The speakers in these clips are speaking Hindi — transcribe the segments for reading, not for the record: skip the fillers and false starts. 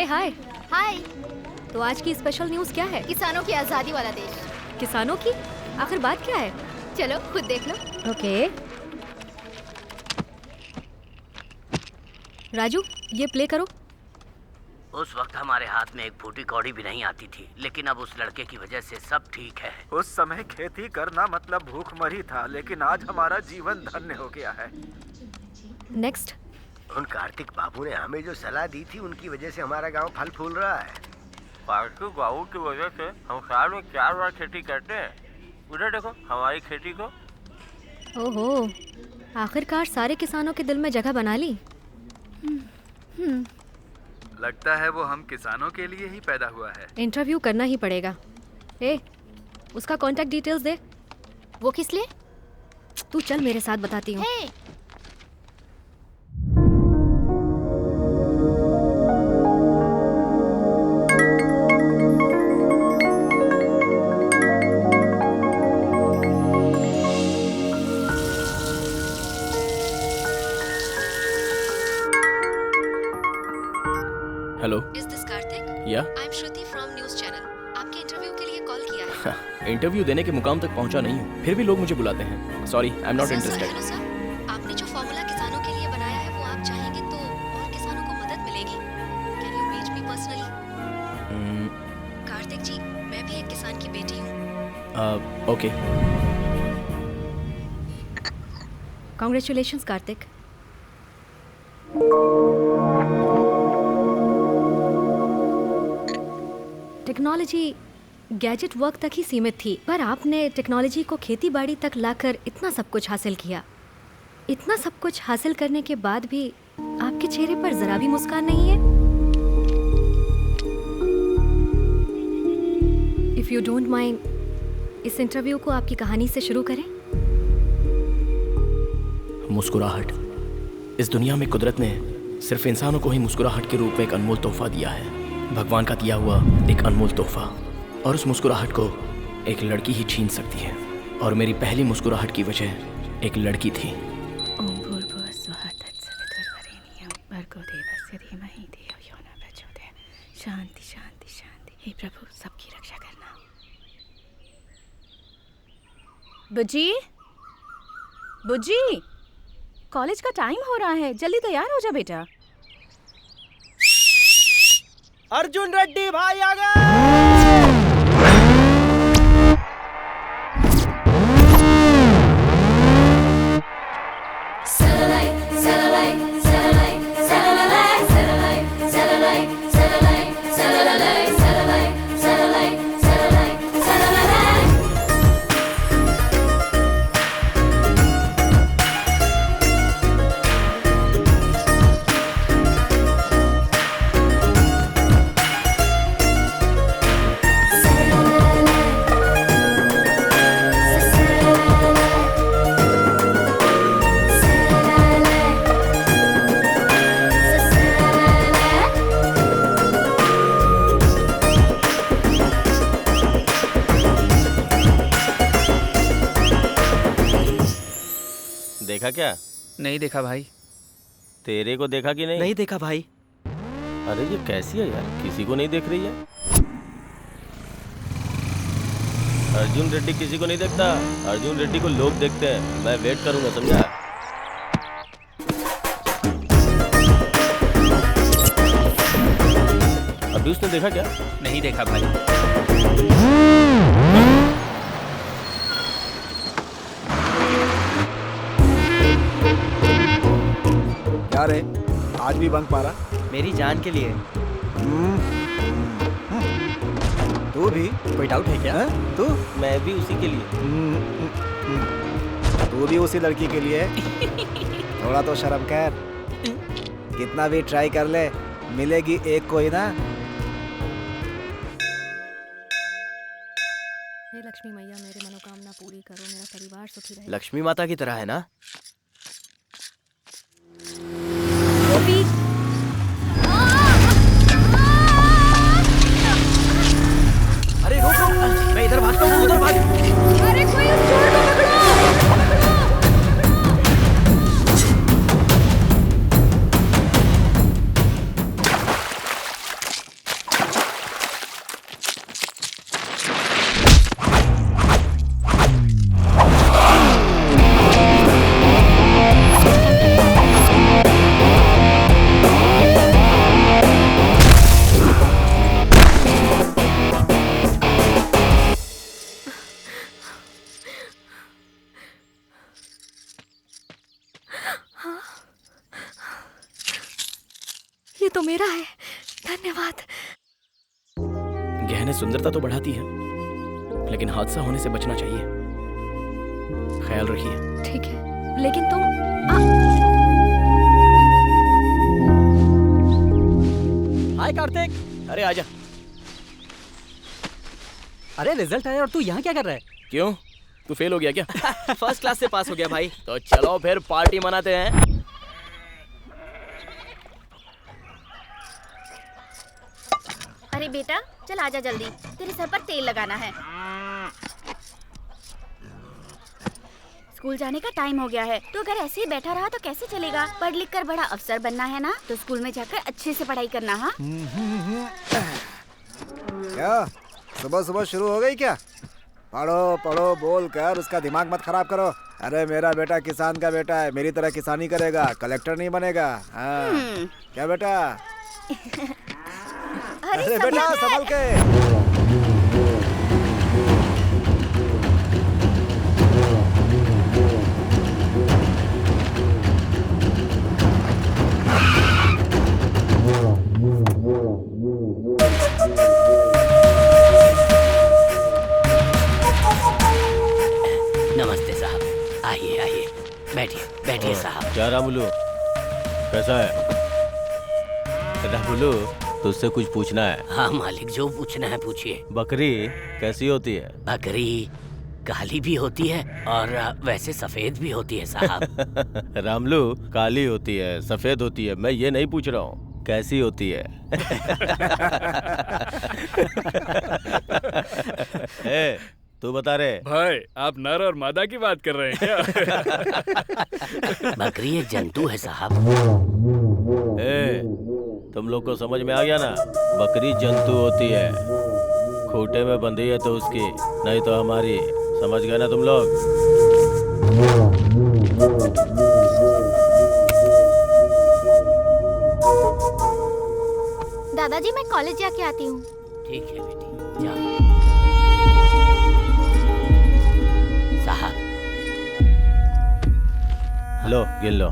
हे हाय। हाय। तो आज की स्पेशल न्यूज़ क्या है? किसानों की आजादी वाला देश। किसानों की? आखिर बात क्या है? चलो खुद देख लो। ओके। राजू, ये प्ले करो। उस वक्त हमारे हाथ में एक फूटी कौड़ी भी नहीं आती थी, लेकिन अब उस लड़के की वजह से सब ठीक है। उस समय खेती करना मतलब भूखमरी था, लेकिन आज हमारा जीवन धन्य हो गया है। नेक्स्ट। उन कार्तिक बाबू ने हमें जो सलाह दी थी, उनकी वजह से हमारा गांव फल फूल रहा है। कार्तिक बाबू की वजह से हम साल में 4 बार खेती करते हैं। उधर देखो हमारी खेती को। ओहो, आखिरकार सारे किसानों के दिल में जगह बना ली। लगता है वो हम किसानों के लिए ही पैदा हुआ है। इंटरव्यू करना ही पड़ेगा। ए, उसका कांटेक्ट डिटेल्स दे। वो किस लिए? तू चल, मेरे साथ बताती हूँ। Hey, hello. Is this Kartik? Yeah I am Shruti from news channel. आपके इंटरव्यू के लिए कॉल किया है। इंटरव्यू देने के मुकाम तक पहुंचा नहीं हूँ, फिर भी लोग मुझे बुलाते हैं। Sorry, I am not sir, interested. Hello sir, आपने जो फॉर्मूला किसानों के लिए बनाया है वो आप चाहेंगे तो और किसानों को मदद मिलेगी। Can you meet me personally? Kartik ji, मैं भी एक किसान की बेटी हूँ। Okay. Congratulations Kartik. Technology gadget work तक ही सीमित थी, पर आपने टेक्नोलॉजी को खेती बाड़ी तक लाकर इतना सब कुछ हासिल किया। इतना सब कुछ हासिल करने के बाद भी आपके चेहरे पर जरा भी मुस्कान नहीं है। इफ यू डोंट माइंड, इस इंटरव्यू को आपकी कहानी से शुरू करें। मुस्कुराहट। इस दुनिया में कुदरत ने सिर्फ इंसानों को ही मुस्कुराहट के रूप में एक अनमोल तोहफा दिया है। भगवान का दिया हुआ एक अनमोल तोहफा, और उस मुस्कुराहट को एक लड़की ही छीन सकती है। और मेरी पहली मुस्कुराहट की वजह एक लड़की थी। ओम भूर्भुवः स्वः तत्सवितुर्वरेण्यं भर्गो देवस्य धीमहि धियो यो न प्रचोदयात्। शांति शांति शांति। हे प्रभु, सबकी रक्षा करना। बुज्जी, बुज्जी, कॉलेज का टाइम हो रहा है, जल्दी तैयार हो जा बेटा। अर्जुन रेड्डी भाई आ गए। देखा क्या? नहीं देखा भाई। तेरे को देखा कि नहीं? नहीं देखा भाई। अरे ये कैसी है यार, किसी को नहीं देख रही है। अर्जुन रेड्डी किसी को नहीं देखता, अर्जुन रेड्डी को लोग देखते हैं। मैं वेट करूंगा, समझा? अभी उसने देखा क्या? नहीं देखा भाई। क्या रे, आज भी बंक मारा? मेरी जान के लिए। तू भी? कोई डाउट है क्या? तू? मैं भी उसी के लिए। तू भी उसी लड़की के लिए? थोड़ा तो शर्म कर। कितना भी ट्राई कर ले, मिलेगी एक कोई ना। हे लक्ष्मी मैया, मेरे मनोकामना पूरी करो, मेरा परिवार सुखी रहे। लक्ष्मी माता की तरह है ना? गोपी, अरे रुक रुक, मैं इधर भागता हूँ, उधर भाग। अरे कोई उस चोर को पकड़ो। तो मेरा है। धन्यवाद। गहने सुंदरता तो बढ़ाती है, लेकिन हादसा होने से बचना चाहिए। ख्याल रखिए। ठीक है, लेकिन तुम हाय कार्तिक। अरे आजा। अरे रिजल्ट आया और तू यहाँ क्या कर रहा है? क्यों, तू फेल हो गया क्या? फर्स्ट क्लास से पास हो गया भाई। तो चलो फिर पार्टी मनाते हैं। अरे बेटा चल आजा जल्दी, तेरे सर पर तेल लगाना है। स्कूल जाने का टाइम हो गया है, तो अगर ऐसे ही बैठा रहा तो कैसे चलेगा? पढ़ लिख कर बड़ा अफसर बनना है ना, तो स्कूल में जाकर अच्छे से पढ़ाई करना। हाँ क्या सुबह सुबह शुरू हो गई क्या? पढ़ो पढ़ो बोल कर उसका दिमाग मत खराब करो। अरे मेरा बेटा किसान का बेटा है, मेरी तरह किसानी करेगा, कलेक्टर नहीं बनेगा। हाँ। क्या बेटा? अरे बेटा संभल के। नमस्ते साहब, आइए आइए, बैठिए बैठिए साहब। क्या रामुलू, कैसा है? रामुलू, तुझसे कुछ पूछना है। हाँ मालिक, जो पूछना है पूछिए। बकरी कैसी होती है? बकरी काली भी होती है और वैसे सफेद भी होती है साहब। रामलू, काली होती है सफेद होती है, मैं ये नहीं पूछ रहा हूँ, कैसी होती है? ए, तू बता रे भाई, आप नर और मादा की बात कर रहे हैं क्या? बकरी एक जंतु है साहब। ए, तुम लोग को समझ में आ गया ना? बकरी जंतु होती है, खूंटे में बंधी है तो उसकी, नहीं तो हमारी। समझ गए ना तुम लोग? दादाजी मैं कॉलेज जाके आती हूँ। ठीक है बेटी, जाओ। साहब लो गिन लो।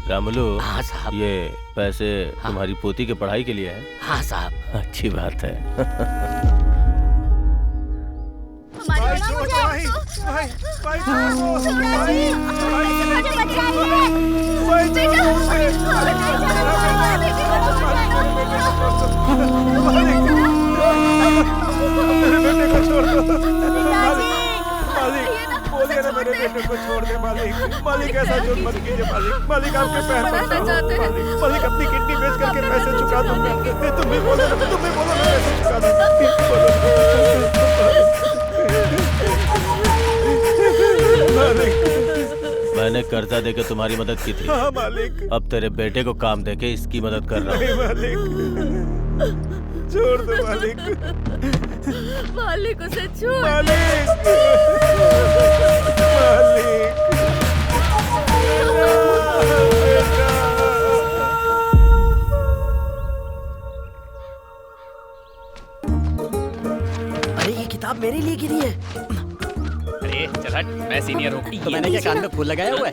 रामुलू, हाँ साहब। ये पैसे तुम्हारी पोती की पढ़ाई के लिए है? हाँ साहब। अच्छी बात है। मेरे बेटे को छोड़ दे मालिक। मालिक ऐसा जुर्म मत कीजिए मालिक। मालिक आपके पैर पड़ता हूँ मालिक। मालिक अपनी किडनी बेच करके पैसे चुका दूंगा। तुम भी बोलो मैं पैसे चुका दूंगा। मैंने कर्जा देके तुम्हारी मदद की थी। हाँ मालिक। अब तेरे बेटे को काम देके इसकी मदद कर रहा हूँ। मालिक छोड़ दो मालिक। मालिक उसे छोड़। मालिक अरे ये किताब मेरे लिए गिरी है। अरे चल हट, मैं सीनियर हूँ। तो मैंने क्या कान में फूल लगाया हुआ है?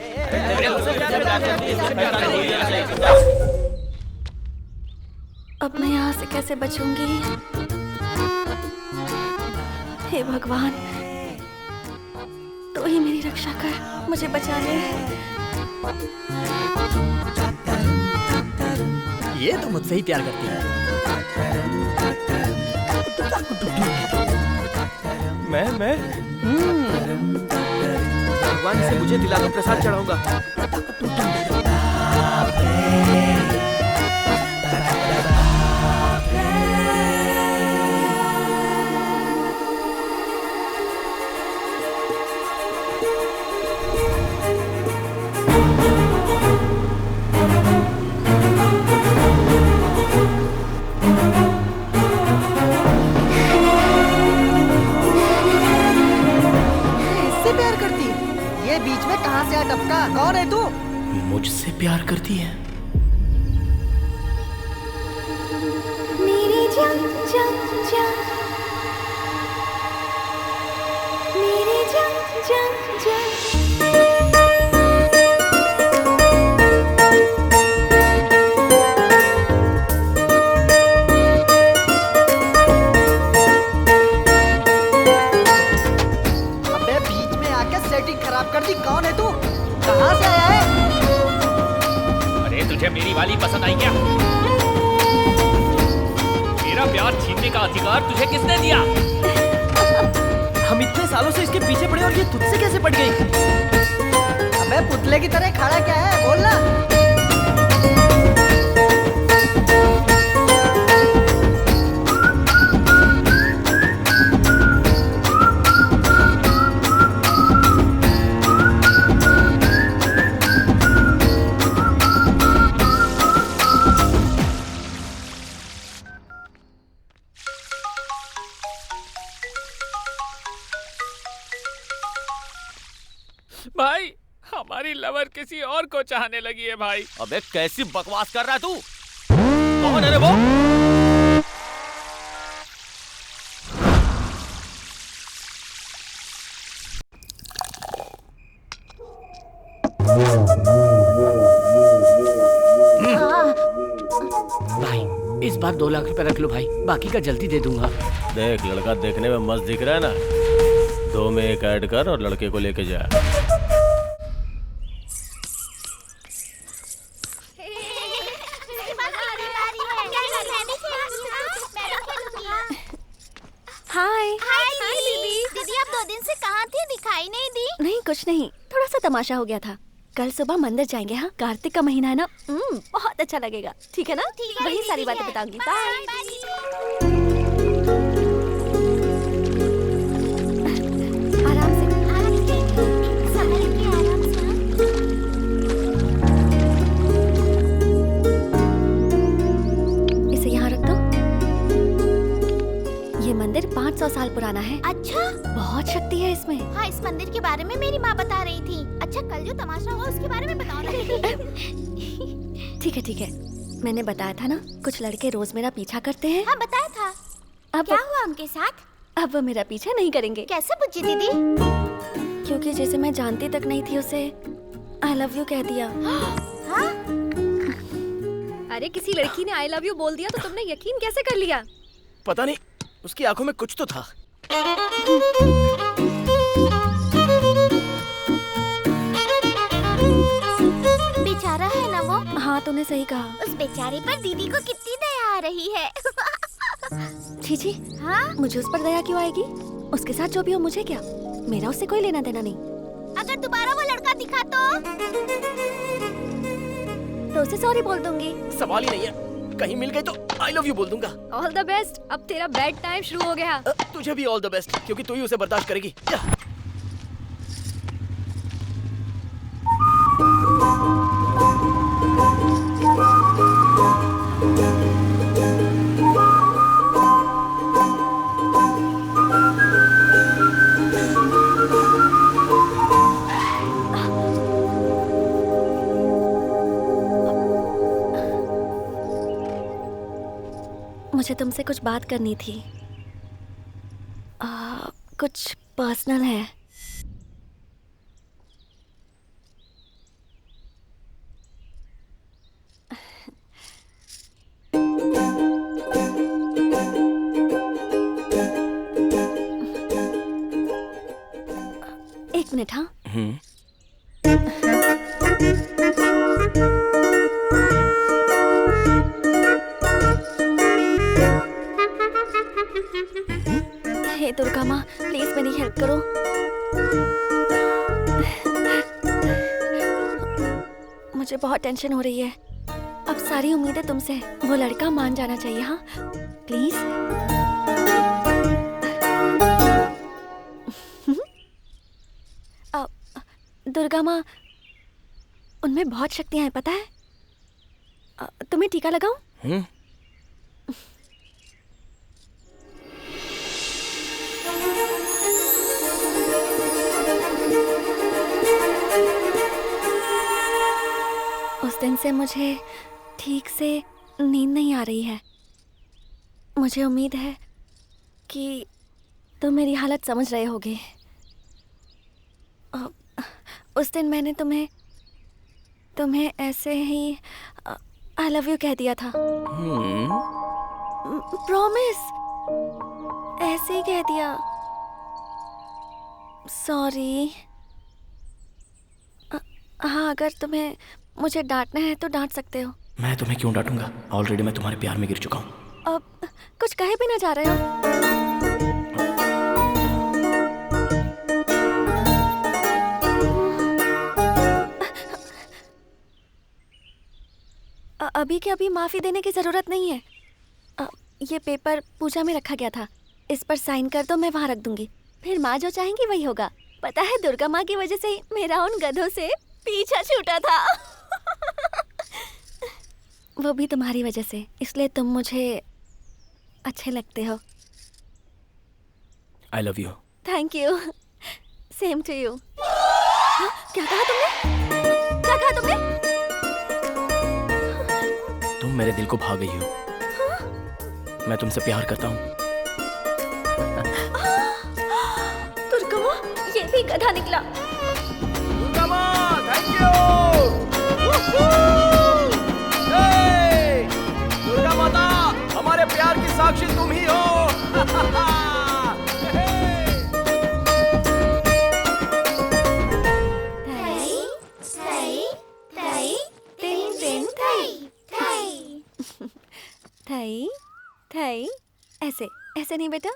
अब मैं यहाँ से कैसे बचूंगी? हे भगवान, तो ही मेरी रक्षा कर, मुझे बचा ले। ये तो मुझसे ही प्यार करती है। मैं भगवान से मुझे दिला दो, प्रसाद चढ़ाऊंगा। इससे प्यार करती? ये बीच में कहाँ से आ टपका? कौन है तू? मुझसे प्यार करती है? मेरी जान जान जान, मेरी जान जान जान। के सेटिंग खराब कर दी। कौन है तू? कहाँ से आया है? अरे तुझे मेरी वाली पसंद आई क्या? मेरा प्यार छीनने का अधिकार तुझे किसने दिया? हम इतने सालों से इसके पीछे पड़े और ये तुझसे कैसे पड़ गई? अबे पुतले की तरह खड़ा क्या है? बोलना। भाई हमारी लवर किसी और को चाहने लगी है भाई। अबे कैसी बकवास कर रहा है तू? कौन है रे वो? भाई इस बार 2 लाख रुपए रख लो भाई, बाकी का जल्दी दे दूंगा। देख लड़का देखने में मस्त दिख रहा है ना, 2 में 1 ऐड कर और लड़के को लेके जा। हाय हाय दीदी। दीदी आप 2 दिन से कहाँ थी? दिखाई नहीं दी। नहीं कुछ नहीं, थोड़ा सा तमाशा हो गया था। कल सुबह मंदिर जाएंगे। हाँ, कार्तिक का महीना है ना, बहुत अच्छा लगेगा। ठीक है ना? वही सारी बातें बताऊंगी। बाय। आराम से। इसे यहाँ रख दो। ये मंदिर 500 साल पुराना है। अच्छा, बहुत शक्ति है इसमें। हाँ इस मंदिर के बारे में मेरी माँ बता रही थी। अच्छा कल जो तमाशा हुआ उसके बारे में बताओ ना। ठीक है ठीक है, मैंने बताया था ना, कुछ लड़के रोज मेरा पीछा करते हैं। हाँ बताया था। अब क्या हुआ उनके साथ? अब वो मेरा पीछा नहीं करेंगे। कैसे बुच्ची दीदी? क्योंकि जैसे मैं जानती तक नहीं थी उसे आई लव यू कह दिया। हाँ? अरे किसी लड़की ने आई लव यू बोल दिया तो तुमने यकीन कैसे कर लिया? पता नहीं, उसकी आंखों में कुछ तो था। बेचारा है ना वो। हाँ तूने सही कहा। उस बेचारे पर दीदी को कितनी दया आ रही है। छी छी, हाँ? मुझे उस पर दया क्यों आएगी? उसके साथ जो भी हो मुझे क्या, मेरा उससे कोई लेना देना नहीं। अगर दोबारा वो लड़का दिखा तो उसे सॉरी बोल दूंगी। सवाल ही नहीं है, कहीं मिल गई तो आई लव यू बोल दूंगा। All the best. अब तेरा बेड टाइम शुरू हो गया। तुझे भी ऑल द बेस्ट, क्योंकि तू ही उसे बर्दाश्त करेगी। मुझे तुमसे कुछ बात करनी थी। कुछ पर्सनल है। एक मिनट। हाँ हे दुर्गा माँ, प्लीज मेरी हेल्प करो। मुझे बहुत टेंशन हो रही है। अब सारी उम्मीदें तुमसे है। वो लड़का मान जाना चाहिए। हाँ प्लीज। दुर्गा माँ, उनमें बहुत शक्तियां हैं पता है। तुम्हें टीका लगाऊं? उस दिन से मुझे ठीक से नींद नहीं आ रही है। मुझे उम्मीद है कि तुम मेरी हालत समझ रहे होगे। उस दिन मैंने तुम्हें ऐसे ही आई लव यू कह दिया था। प्रॉमिस, ऐसे ही कह दिया। सॉरी। हाँ, अगर तुम्हें मुझे डांटना है तो डांट सकते हो। मैं तुम्हें क्यों डांटूंगा? ऑलरेडी मैं तुम्हारे प्यार में गिर चुका हूँ। अब कुछ कहे भी ना जा रहे हो। अभी के अभी माफी देने की जरूरत नहीं है। ये पेपर पूजा में रखा गया था, इस पर साइन कर दो, मैं वहाँ रख दूंगी। फिर माँ जो चाहेंगी वही होगा। पता है, दुर्गा माँ की वजह से ही मेरा उन गधों से पीछा छूटा था। वो भी तुम्हारी वजह से, इसलिए तुम मुझे अच्छे लगते हो। I love you. Thank you. Same to you. क्या कहा तुमने? क्या कहा तुमने? तुम मेरे दिल को भा गई हो। मैं तुमसे प्यार करता हूँ। दुर्गा माँ, ये भी गधा निकला। दुर्गा माँ, थैंक यू। दुर्गा माता, हमारे प्यार की साक्षी तुम ही हो। थई थई, ऐसे ऐसे नहीं बेटा।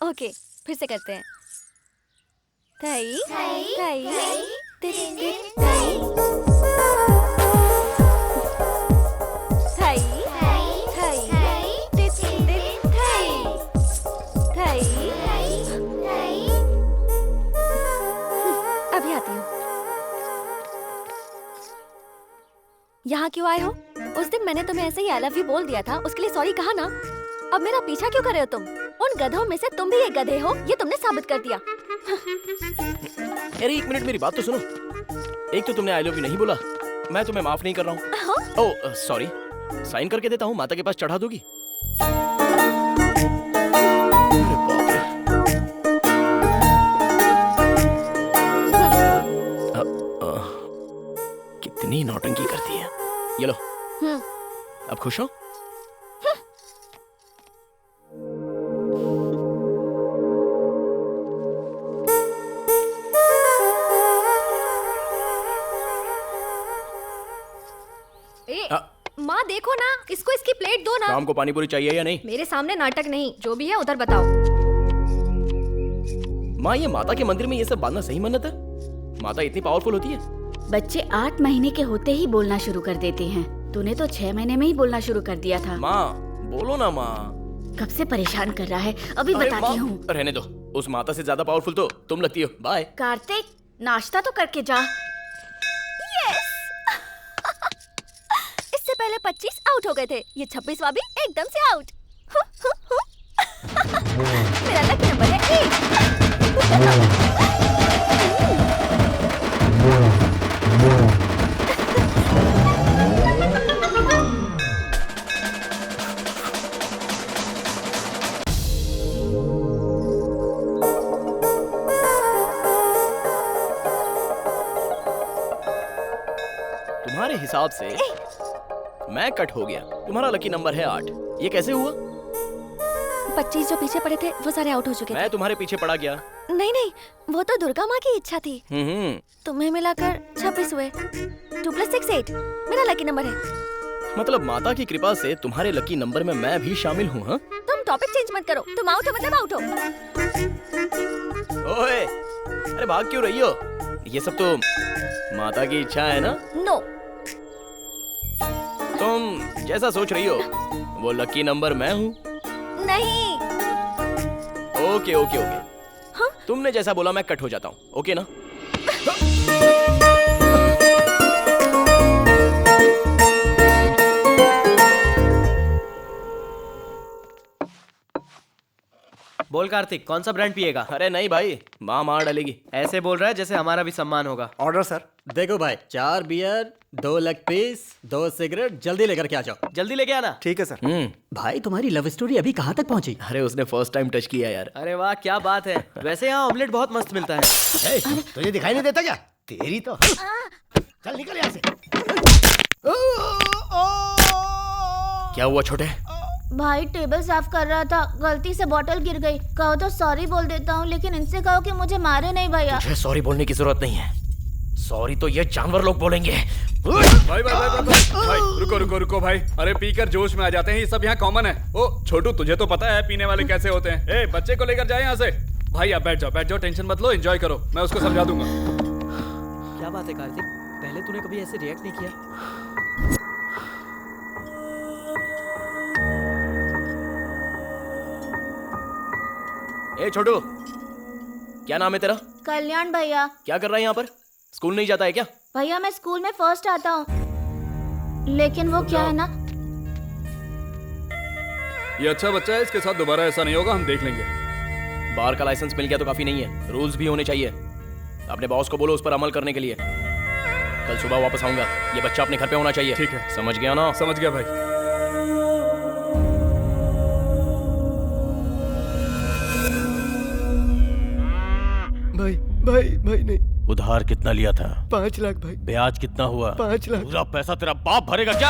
ओके, फिर से करते हैं। थई थई थई थई अभी आती हूँ। यहाँ क्यों आए हो? उस दिन मैंने तुम्हें ऐसे ही आई लव यू बोल दिया था, उसके लिए सॉरी कहा ना। अब मेरा पीछा क्यों कर रहे हो तुम? उन गधों में से तुम भी एक गधे हो, ये तुमने साबित कर दिया। अरे 1 मिनट, मेरी बात तो सुनो। एक तो तुमने आई लव यू नहीं बोला, मैं तुम्हें माफ नहीं कर रहा हूँ। ओह सॉरी, साइन करके देता हूँ, माता के पास चढ़ा दोगी? कितनी नौटंकी करती है। ये लो, अब खुश हो? माँ देखो ना, इसको इसकी प्लेट दो ना। शाम को पानी पूरी चाहिए या नहीं? मेरे सामने नाटक नहीं, जो भी है उधर बताओ। माँ, ये माता के मंदिर में ये सब बांधना सही मन्नत है? माता इतनी पावरफुल होती है? बच्चे 8 महीने के होते ही बोलना शुरू कर देते हैं। तूने तो 6 महीने में ही बोलना शुरू कर दिया था। माँ बोलो ना माँ। कब से परेशान कर रहा है, अभी बताती हूँ। रहने दो, उस माता से ज्यादा पावरफुल तो तुम लगती हो। बाय। कार्तिक, नाश्ता तो करके जा। इससे पहले 25 आउट हो गए थे, ये 26वां भी एकदम से आउट। मेरा लकी नंबर है 1। तुम्हारे हिसाब से मैं कट हो गया, तुम्हारा लकी नंबर है 8। ये कैसे हुआ? 25 जो पीछे पड़े थे वो सारे आउट हो चुके थे। मैं तुम्हारे पीछे पड़ा गया। नहीं नहीं, वो तो दुर्गा माँ की इच्छा थी। तुम्हें मिलाकर 26 हुए। 2 + 6 8 मेरा लकी नंबर है। मतलब माता की कृपा से तुम्हारे लकी नंबर में मैं भी शामिल हूँ। हाँ, तुम टॉपिक चेंज मत करो। तुम आउट हो मतलब आउट हो। ओए, अरे भाग क्यों रही हो? ये सब तो माता की इच्छा है ना? नो, तुम जैसा सोच रही हो वो लकी नंबर मैं हूँ। नहीं। ओके ओके ओके, हाँ? तुमने जैसा बोला मैं कट हो जाता हूँ। ओके ना? बोल कार्तिक, कौन सा ब्रांड पिएगा? अरे नहीं भाई, माँ मार डालेगी। ऐसे बोल रहा है जैसे हमारा भी सम्मान होगा। Order sir. देखो भाई, 4 बियर, 2 लेग पीस, 2 सिगरेट, जल्दी लेकर के आ जाओ। जल्दी लेके आना। ठीक है सर। भाई तुम्हारी लव स्टोरी अभी कहाँ तक पहुंची? अरे उसने फर्स्ट टाइम टच किया यार। अरे वाह, क्या बात है। वैसे यहाँ ऑमलेट बहुत मस्त मिलता है। तुझे दिखाई नहीं देता क्या? तेरी तो चल निकल यहाँ से। क्या हुआ छोटे? भाई टेबल साफ कर रहा था, गलती से बोतल गिर गई। कहो तो सॉरी बोल देता हूँ, लेकिन इनसे कहो कि मुझे मारे नहीं भैया। तुझे सॉरी बोलने की जरूरत नहीं है, सॉरी तो ये जानवर लोग बोलेंगे। भाई रुको भाई। अरे पीकर जोश में आ जाते हैं, ये सब यहाँ कॉमन है। ओ छोटू, तुझे तो पता है पीने वाले कैसे होते हैं। ए बच्चे को लेकर जाए यहाँ से। भाई आप बैठ जाओ, टेंशन मत लो, एंजॉय करो, मैं उसको समझा दूंगा। क्या बात है कार्तिक, पहले तूने कभी ऐसे रिएक्ट नहीं किया। ए छोटू, क्या नाम है तेरा? कल्याण भैया। क्या कर रहा है यहाँ पर? स्कूल नहीं जाता है क्या? भैया मैं स्कूल में फर्स्ट आता हूँ, लेकिन वो क्या है ना, ये अच्छा बच्चा है, इसके साथ दोबारा ऐसा नहीं होगा, हम देख लेंगे। बार का लाइसेंस मिल गया तो काफी नहीं है, रूल्स भी होने चाहिए। अपने बॉस को बोलो उस पर अमल करने के लिए। कल सुबह वापस आऊंगा, ये बच्चा अपने घर पे होना चाहिए। ठीक है, समझ गया ना? समझ गया भाई। भाई नहीं। उधार कितना लिया था? 5 लाख भाई। ब्याज कितना हुआ? 5 लाख। पूरा पैसा तेरा बाप भरेगा क्या?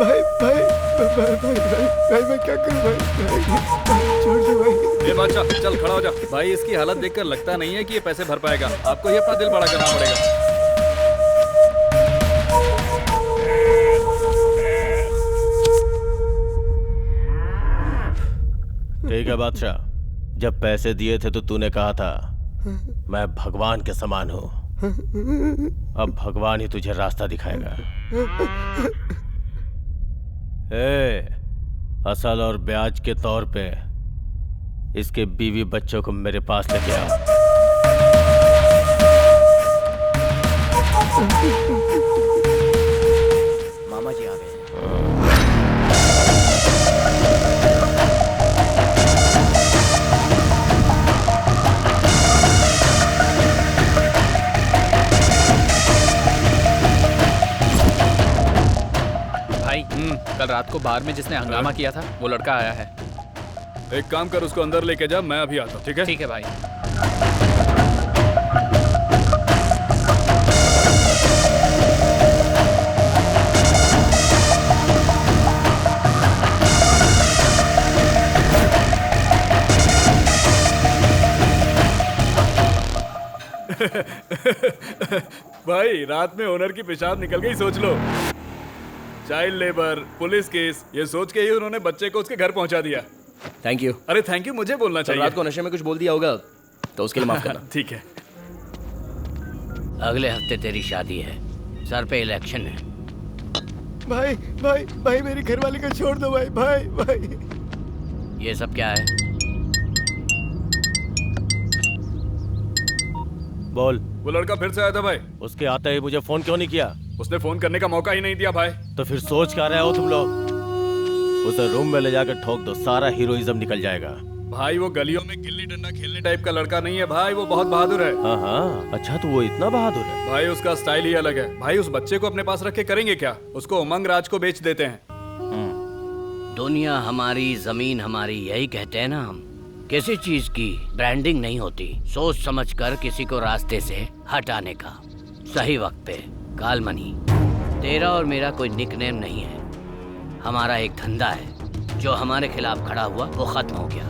भाई मैं क्या करूं भाई, छोड़ दो भाई। ये बादशाह चल खड़ा हो जा। भाई इसकी हालत देखकर लगता नहीं है कि ये पैसे भर पाएगा, आपको ही अपना दिल बड़ा करना पड़ेगा। ठीक है बादशाह, जब पैसे दिए थे तो तूने कहा था मैं भगवान के समान हूं। अब भगवान ही तुझे रास्ता दिखाएगा। असल और ब्याज के तौर पे इसके बीवी बच्चों को मेरे पास लेके आओ। मामा जी आ गए। कल रात को बार में जिसने हंगामा किया था वो लड़का आया है। एक काम कर, उसको अंदर लेके जा, मैं अभी आता हूँ। ठीक है? ठीक है भाई। भाई रात में ओनर की पेशाब निकल गई, सोच लो। चाइल्ड लेबर, पुलिस केस, ये सोच के ही उन्होंने बच्चे को उसके घर पहुंचा दिया। Thank you. अरे थैंक यू मुझे बोलना चाहिए। रात को नशे में कुछ बोल दिया होगा तो उसके लिए माफ करना। ठीक है। अगले हफ्ते तेरी शादी है, सर पे इलेक्शन है। भाई मेरी घरवाली को छोड़ दो भाई। ये सब क्या है? बोल। वो लड़का फिर से आया था भाई। उसके आते ही मुझे फोन क्यों नहीं किया? उसने फोन करने का मौका ही नहीं दिया भाई। तो फिर सोच क्या रहे हो तुम लोग? उसे रूम में ले जाकर ठोक दो, सारा हीरोइज्म निकल जाएगा। भाई वो गलियों में गिल्ली डंडा खेलने टाइप का लड़का नहीं है भाई, वो बहुत बहादुर है। हाँ, अच्छा तो वो इतना बहादुर है? भाई उसका स्टाइल ही अलग है। भाई उस बच्चे को अपने पास रख के करेंगे क्या? उसको उमंग राज को बेच देते हैं। दुनिया हमारी, जमीन हमारी, यही कहते हैं ना हम। किसी चीज की ब्रांडिंग नहीं होती, सोच समझ कर किसी को रास्ते से हटाने का सही वक्त पे। कालमनी, तेरा और मेरा कोई निकनेम नहीं है, हमारा एक धंधा है। जो हमारे खिलाफ खड़ा हुआ वो खत्म हो गया।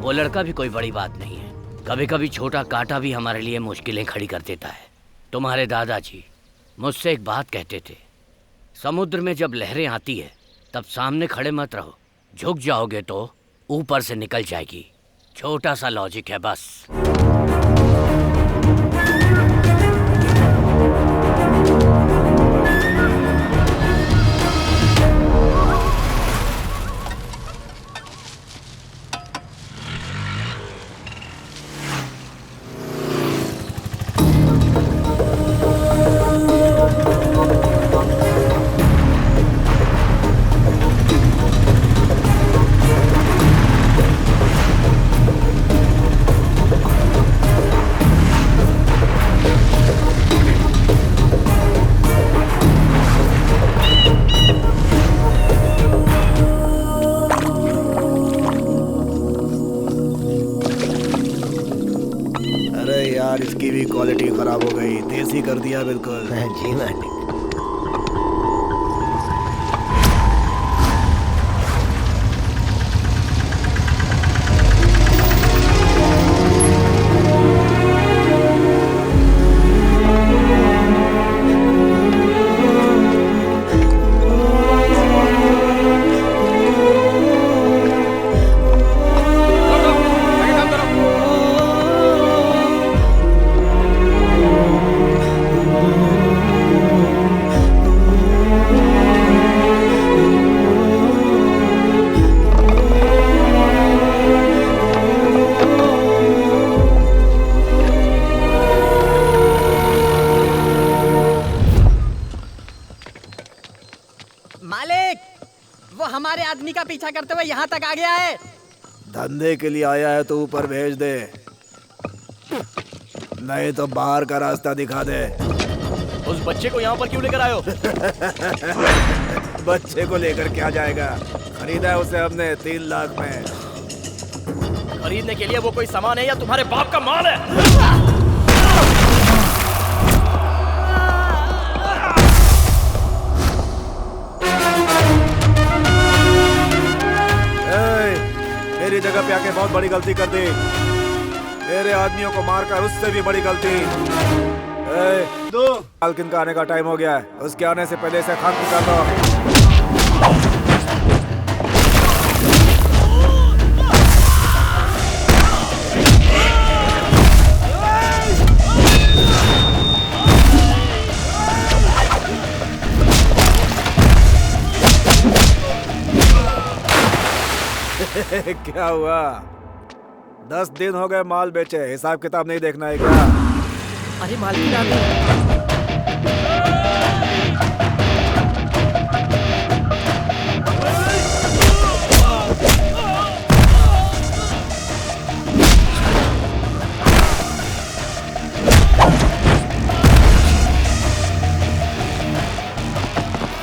वो लड़का भी कोई बड़ी बात नहीं है। कभी कभी छोटा कांटा भी हमारे लिए मुश्किलें खड़ी कर देता है। तुम्हारे दादाजी मुझसे एक बात कहते थे, समुद्र में जब लहरें आती है तब सामने खड़े मत रहो, झुक जाओगे तो ऊपर से निकल जाएगी। छोटा सा लॉजिक है बस। इसकी भी क्वालिटी खराब हो गई, देसी कर दिया बिल्कुल। जी मालिक। आदमी का पीछा करते हुए यहाँ तक आ गया है। धंधे के लिए आया है तो ऊपर भेज दे, नहीं तो बाहर का रास्ता दिखा दे। उस बच्चे को यहाँ पर क्यों लेकर आए हो? बच्चे को लेकर क्या जाएगा, खरीदा है उसे हमने 3 लाख में। खरीदने के लिए वो कोई सामान है या तुम्हारे बाप का माल है? मेरी जगह पे आके बहुत बड़ी गलती कर दी, मेरे आदमियों को मारकर उससे भी बड़ी गलती। दो मालकिन का आने का टाइम हो गया है, उसके आने से पहले इसे खाक निकाल दो। क्या हुआ? 10 दिन हो गए माल बेचे, हिसाब किताब नहीं देखना है क्या? अरे मालकिन आ गई।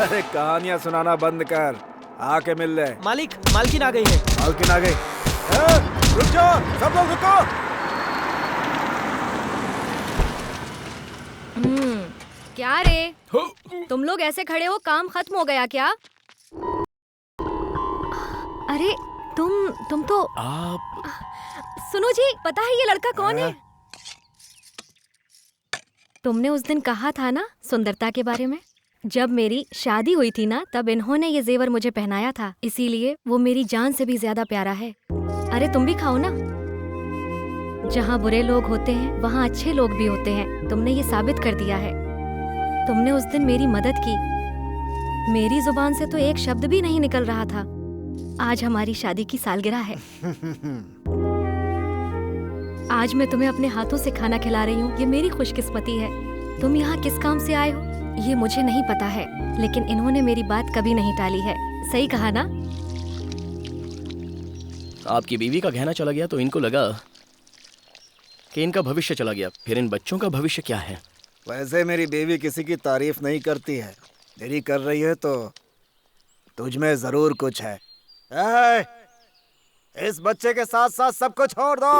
अरे कहानियां सुनाना बंद कर, आके मिल ले। मालिक, मालकिन आ गई है। मालकिन आ गई? रुक जाओ, सब लोग रुको। क्या रे, तुम लोग ऐसे खड़े हो, काम खत्म हो गया क्या? अरे तुम तो आप सुनो जी, पता है ये लड़का कौन है? तुमने उस दिन कहा था ना सुंदरता के बारे में, जब मेरी शादी हुई थी ना, तब इन्होंने ये जेवर मुझे पहनाया था, इसीलिए वो मेरी जान से भी ज्यादा प्यारा है। अरे तुम भी खाओ ना। जहाँ बुरे लोग होते हैं वहाँ अच्छे लोग भी होते हैं, तुमने ये साबित कर दिया है। तुमने उस दिन मेरी मदद की, मेरी जुबान से तो एक शब्द भी नहीं निकल रहा था। आज हमारी शादी की सालगिरह है। आज मैं तुम्हें अपने हाथों से खाना खिला रही हूँ, ये मेरी खुशकिस्मती है। तुम यहाँ किस काम से आए हो ये मुझे नहीं पता है, लेकिन इन्होंने मेरी बात कभी नहीं टाली है। सही कहा ना? आपकी बीवी का गहना चला गया तो इनको लगा कि इनका भविष्य चला गया, फिर इन बच्चों का भविष्य क्या है? वैसे मेरी बीवी किसी की तारीफ नहीं करती है, मेरी कर रही है तो तुझ में जरूर कुछ है। इस बच्चे के साथ साथ सबको छोड़ दो।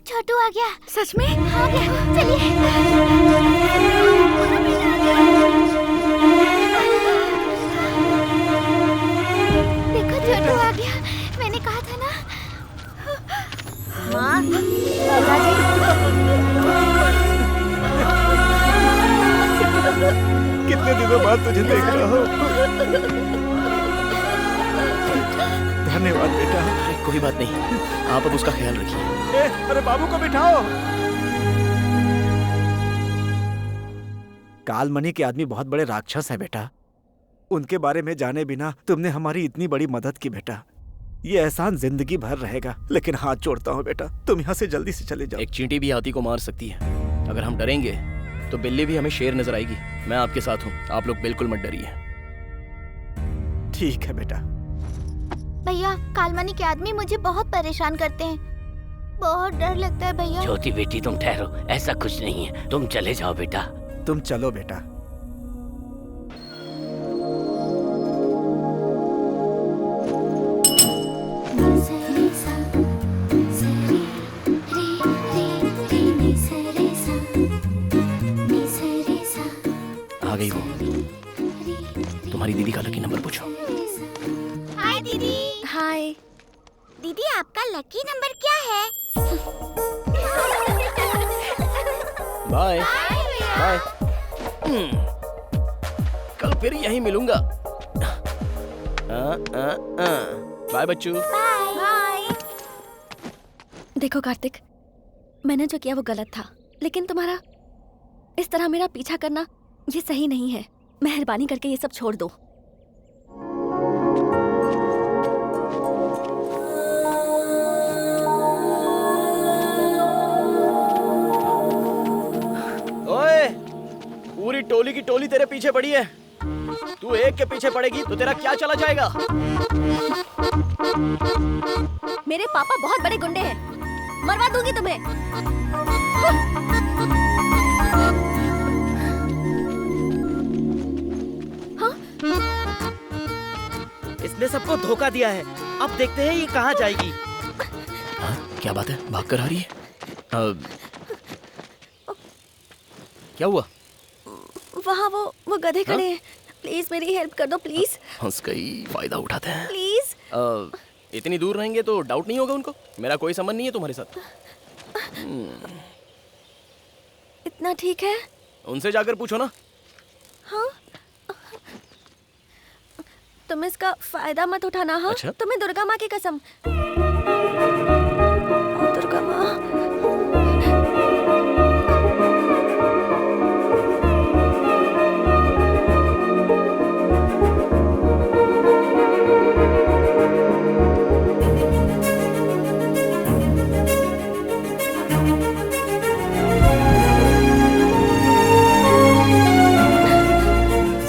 छोटू आ गया। सच में? आ गया, चलिए। देखो छोटू आ गया, मैंने कहा था ना। माँ, कितने दिनों बाद तुझे देख रहा हूँ। धन्यवाद बेटा। कोई बात नहीं, आप अब उसका ख्याल रखिए। अरे बाबू को बिठाओ। कालमणि के आदमी बहुत बड़े राक्षस है बेटा, उनके बारे में जाने बिना तुमने हमारी इतनी बड़ी मदद की बेटा। ये एहसान जिंदगी भर रहेगा, लेकिन हाथ जोड़ता हूँ बेटा, तुम यहाँ से जल्दी से चले जाओ। एक चींटी भी हाथी को मार सकती है, अगर हम डरेंगे तो बिल्ली भी हमें शेर नजर आएगी। मैं आपके साथ हूँ, आप लोग बिल्कुल मत डरिए। ठीक है बेटा। भैया, कालमणि के आदमी मुझे बहुत परेशान करते हैं, बहुत डर लगता है भैया। ज्योति बेटी तुम ठहरो, ऐसा कुछ नहीं है, तुम चले जाओ बेटा। तुम चलो बेटा। आ गई वो। तुम्हारी दीदी का लकी नंबर पूछो। हाय दीदी। हाय दीदी, आपका लकी नंबर क्या है? Bye bye. कल फिर यहीं मिलूंगा। बाय बच्चू। बाय। देखो कार्तिक, मैंने जो किया वो गलत था, लेकिन तुम्हारा इस तरह मेरा पीछा करना ये सही नहीं है। मेहरबानी करके ये सब छोड़ दो। ओए, पूरी टोली की टोली तेरे पीछे पड़ी है। तू एक के पीछे पड़ेगी तो तेरा क्या चला जाएगा? मेरे पापा बहुत बड़े गुंडे हैं, मरवा दूंगी तुम्हें। हाँ? इसने सबको धोखा दिया है। अब देखते हैं ये कहाँ जाएगी। हाँ, क्या बात है? भाग कर आ रही है? क्या हुआ? वहाँ वो गधे खड़े हैं। प्लीज मेरी हेल्प कर दो प्लीज। हंस गई, फायदा उठाते हैं। प्लीज। इतनी दूर रहेंगे तो डाउट नहीं होगा उनको? मेरा कोई संबंध नहीं है तुम्हारे साथ। इतना ठीक है? उनसे जाकर पूछो ना। हाँ? तुम इसका फायदा मत उठाना। हाँ? अच्छा? तुम्हें दुर्गा माँ की कसम। दुर्गा माँ।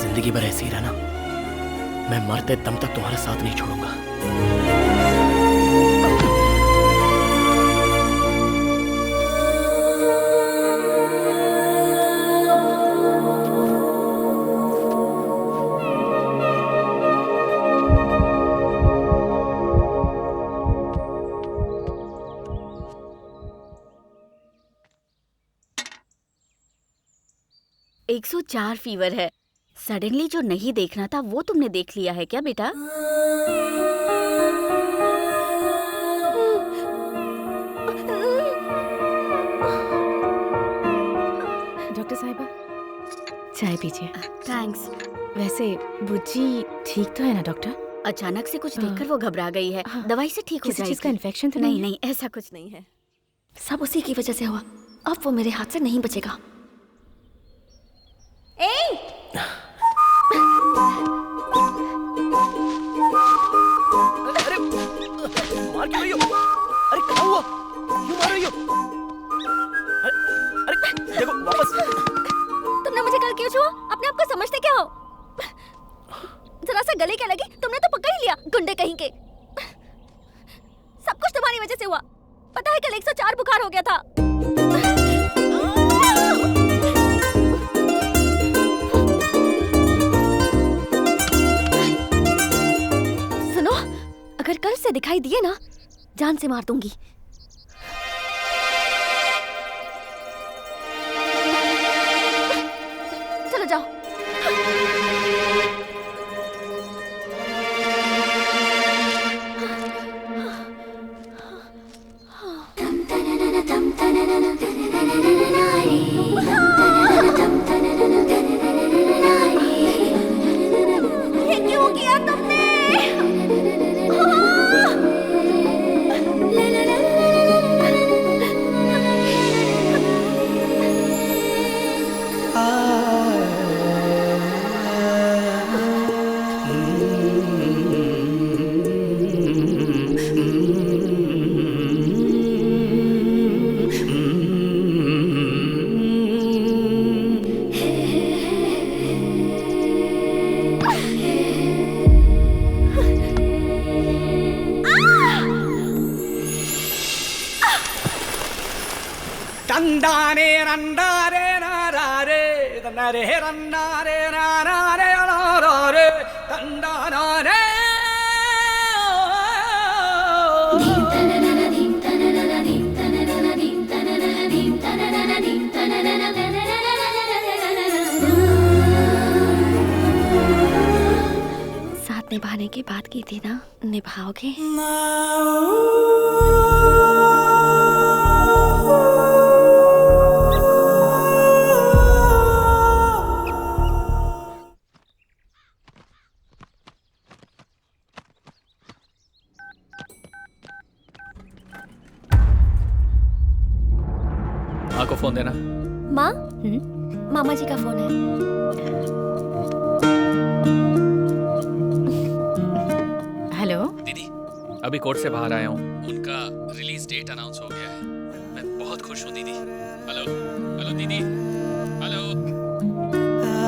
जिंदगी भर ऐसे ही रहना। मैं मरते दम तक तुम्हारा साथ नहीं छोड़ूंगा। एक 104 फीवर है। सडनली जो नहीं देखना था वो तुमने देख लिया है क्या बेटा? डॉक्टर साहिबा, चाय पीजिए। थैंक्स। वैसे बुज्जी ठीक तो है ना डॉक्टर? अचानक से कुछ देखकर वो घबरा गई है। दवाई से ठीक हो किसी जाएगी। चीज का इन्फेक्शन तो नहीं नहीं है? नहीं, ऐसा कुछ नहीं है। सब उसी की वजह से हुआ। अब वो मेरे हाथ से नहीं बचेगा। अरे मार क्यों रही हो? अरे क्या हुआ? क्यों मार रही हो? अरे देखो वापस। तुमने मुझे कल क्यों छुआ? अपने आप को समझते क्या हो? जरा सा गले क्या लगी? तुमने तो पकड़ ही लिया, गुंडे कहीं के। सब कुछ तुम्हारी वजह से हुआ। पता है कल 104 बुखार हो गया था। सुनो, अगर कल से दिखाई दिए ना, जान से मार दूंगी। चलो जाओ। ये क्यों किया तुमने? रंडारे रंडारे नारे तन्नारे रंडारे नारे नारे तन्नारे साथ निभाने की बात की थी ना, निभाओगे? माँ, मामा जी का फोन है। हेलो दीदी, अभी कोर्ट से बाहर आया हूँ। उनका रिलीज डेट अनाउंस हो गया है। मैं बहुत खुश हूँ दीदी। हेलो हेलो दीदी, हेलो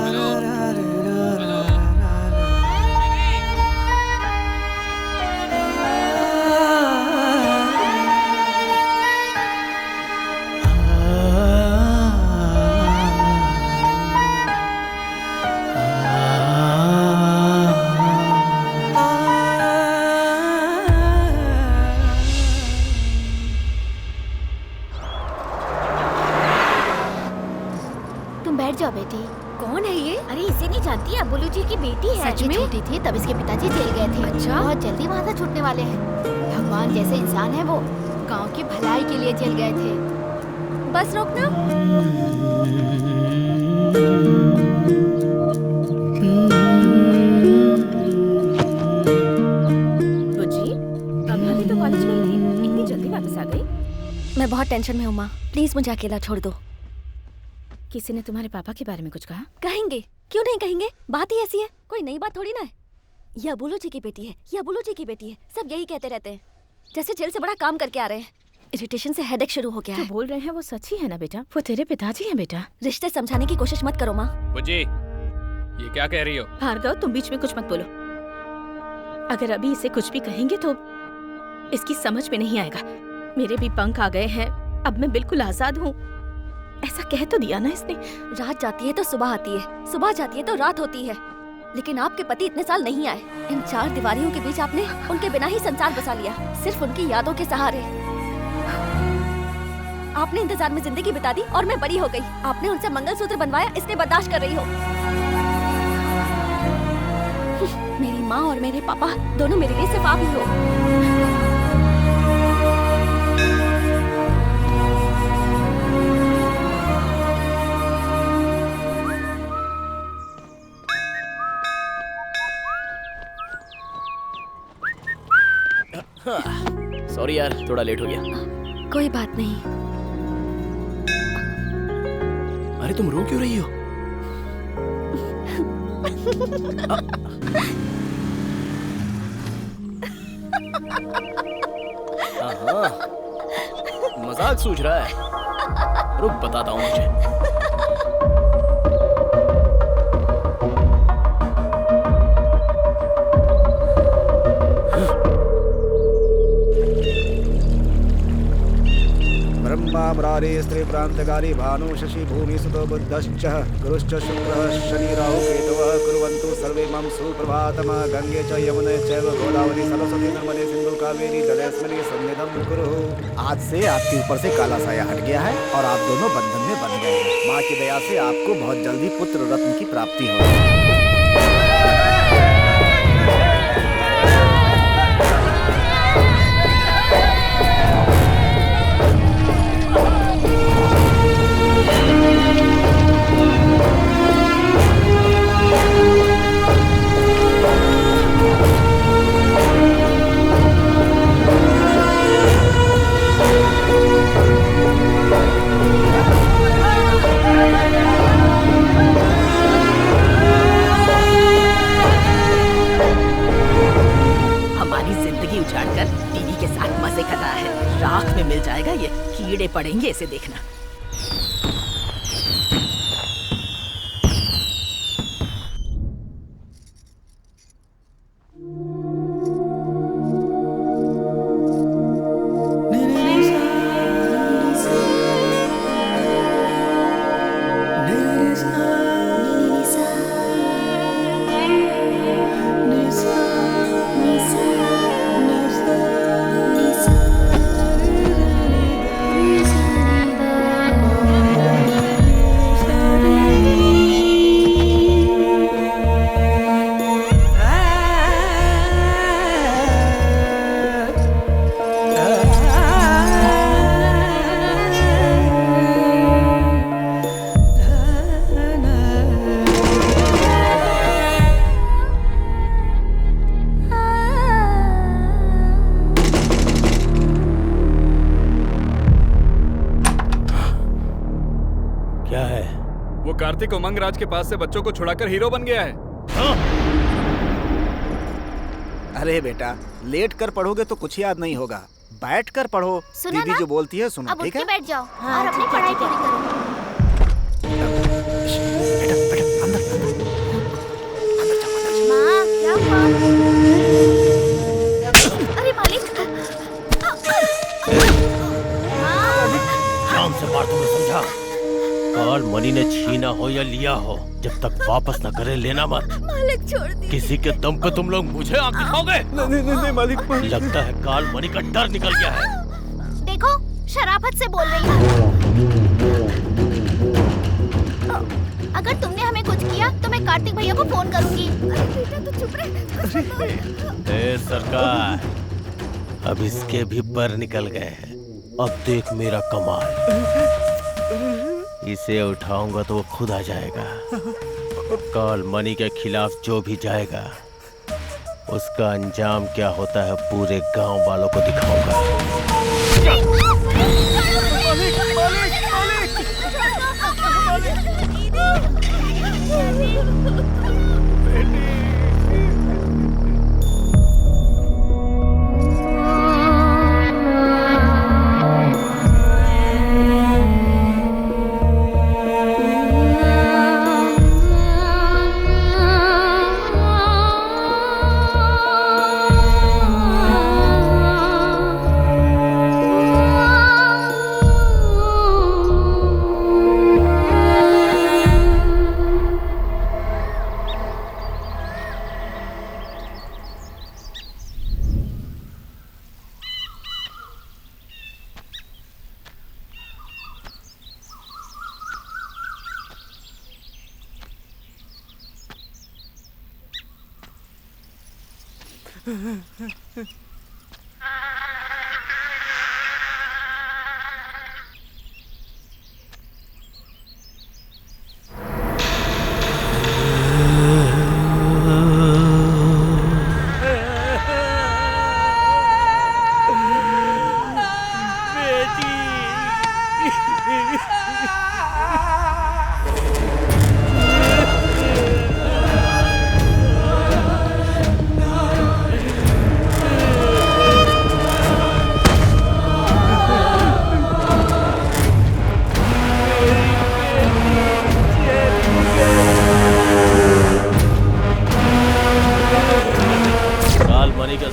हेलो हेलो तुम बैठ जाओ बेटी। कौन है ये? अरे इसे नहीं जानती, अबुलू जी की बेटी है। सच ये में? छोटी थी तब इसके पिताजी जेल गए थे। अच्छा। बहुत जल्दी वहाँ से छूटने वाले हैं। भगवान जैसे इंसान है वो, गांव की भलाई के लिए जेल गए थे। बस रोकना। बुज्जी, अभी तो कॉलेज गई थी, इतनी जल्दी वापस आ गई? मैं बहुत टेंशन में हूँ माँ, प्लीज मुझे अकेला छोड़ दो। किसी ने तुम्हारे पापा के बारे में कुछ कहा? कहेंगे, क्यों नहीं कहेंगे, बात ही ऐसी है, कोई नई बात थोड़ी ना है। ये अबुलू जी की बेटी है, ये अबुलू जी की बेटी है, सब यही कहते रहते हैं, जैसे जेल से बड़ा काम करके आ रहे हैं। इरिटेशन से हेडेक शुरू हो गया जो है। बोल रहे हैं वो सच ही है ना बेटा? वो तेरे पिताजी हैं बेटा। रिश्ते समझाने की कोशिश मत करो माँ। बुज्जी, ये क्या कह रही हो? भार्गव, तुम बीच में कुछ मत बोलो। अगर अभी इसे कुछ भी कहेंगे तो इसकी समझ में नहीं आएगा। मेरे भी पंख आ गए हैं, अब मैं बिल्कुल आजाद हूँ। ऐसा कह तो दिया ना इसने। रात जाती है तो सुबह आती है, सुबह जाती है तो रात होती है, लेकिन आपके पति इतने साल नहीं आए। इन चार दीवारियों के बीच आपने उनके बिना ही संसार बसा लिया, सिर्फ उनकी यादों के सहारे। आपने इंतजार में जिंदगी बिता दी और मैं बड़ी हो गई। आपने उनसे मंगलसूत्र बनवाया, इसलिए बर्दाश्त कर रही हो। मेरी माँ और मेरे पापा दोनों मेरे लिए सिर्फ आप ही हो। सॉरी यार, थोड़ा लेट हो गया। कोई बात नहीं। अरे तुम रो क्यों रही हो? हाँ, मजाक सूझ रहा है। रुक बताता हूँ मुझे। ब्रह्मा मुरारी स्त्री प्रांतकारी भानु शशि भूमि सुतो बुद्धश्च गुरुश्च शुक्रः शनि राहु केतवः कुर्वन्तु सर्वे मम सुप्रभातम्। गंगे च यमुने चैव गोदावरी सरस्वती नर्मदे सिंधु कावेरी जलेस्मिन् सन्निधं कुरु। आज से आपके ऊपर से काला साया हट गया है और आप दोनों बंधन में बंध गए हैं। माँ की दया से आपको बहुत जल्दी पुत्र रत्न की प्राप्ति होगी। उछाड़कर टीवी के साथ मजे कर रहा है। राख में मिल जाएगा ये, कीड़े पड़ेंगे इसे देखना। क्या है? वो कार्तिक उमंग राज के पास से बच्चों को छुड़ाकर हीरो बन गया है। अरे बेटा, लेट कर पढ़ोगे तो कुछ याद नहीं होगा, बैठ कर पढ़ो। दीदी जो बोलती है सुनो, ठीक है? बैठ जाओ और अपनी पढ़ाई पूरी करो। माँ, क्या हुआ? अरे मालिक! शाम से बात तुमने समझा? काल मनी ने छीना हो या लिया हो, जब तक वापस न करे लेना मत। मालिक छोड़ दी। किसी के दम पे तुम लोग मुझे आंख दिखाओगे? नहीं मालिक। लगता है काल मनी का डर निकल गया है। देखो, शराफत से बोल रही हूँ। अगर तुमने हमें कुछ किया तो मैं कार्तिक भैया को फोन करूंगी। अरे बेटा तू चुप रह। ए सरकार, अब इसके भी पर निकल गए हैं। अब देख मेरा कमाल। इसे उठाऊंगा तो वो खुद आ जाएगा। काल मनी के खिलाफ जो भी जाएगा, उसका अंजाम क्या होता है पूरे गांव वालों को दिखाऊंगा।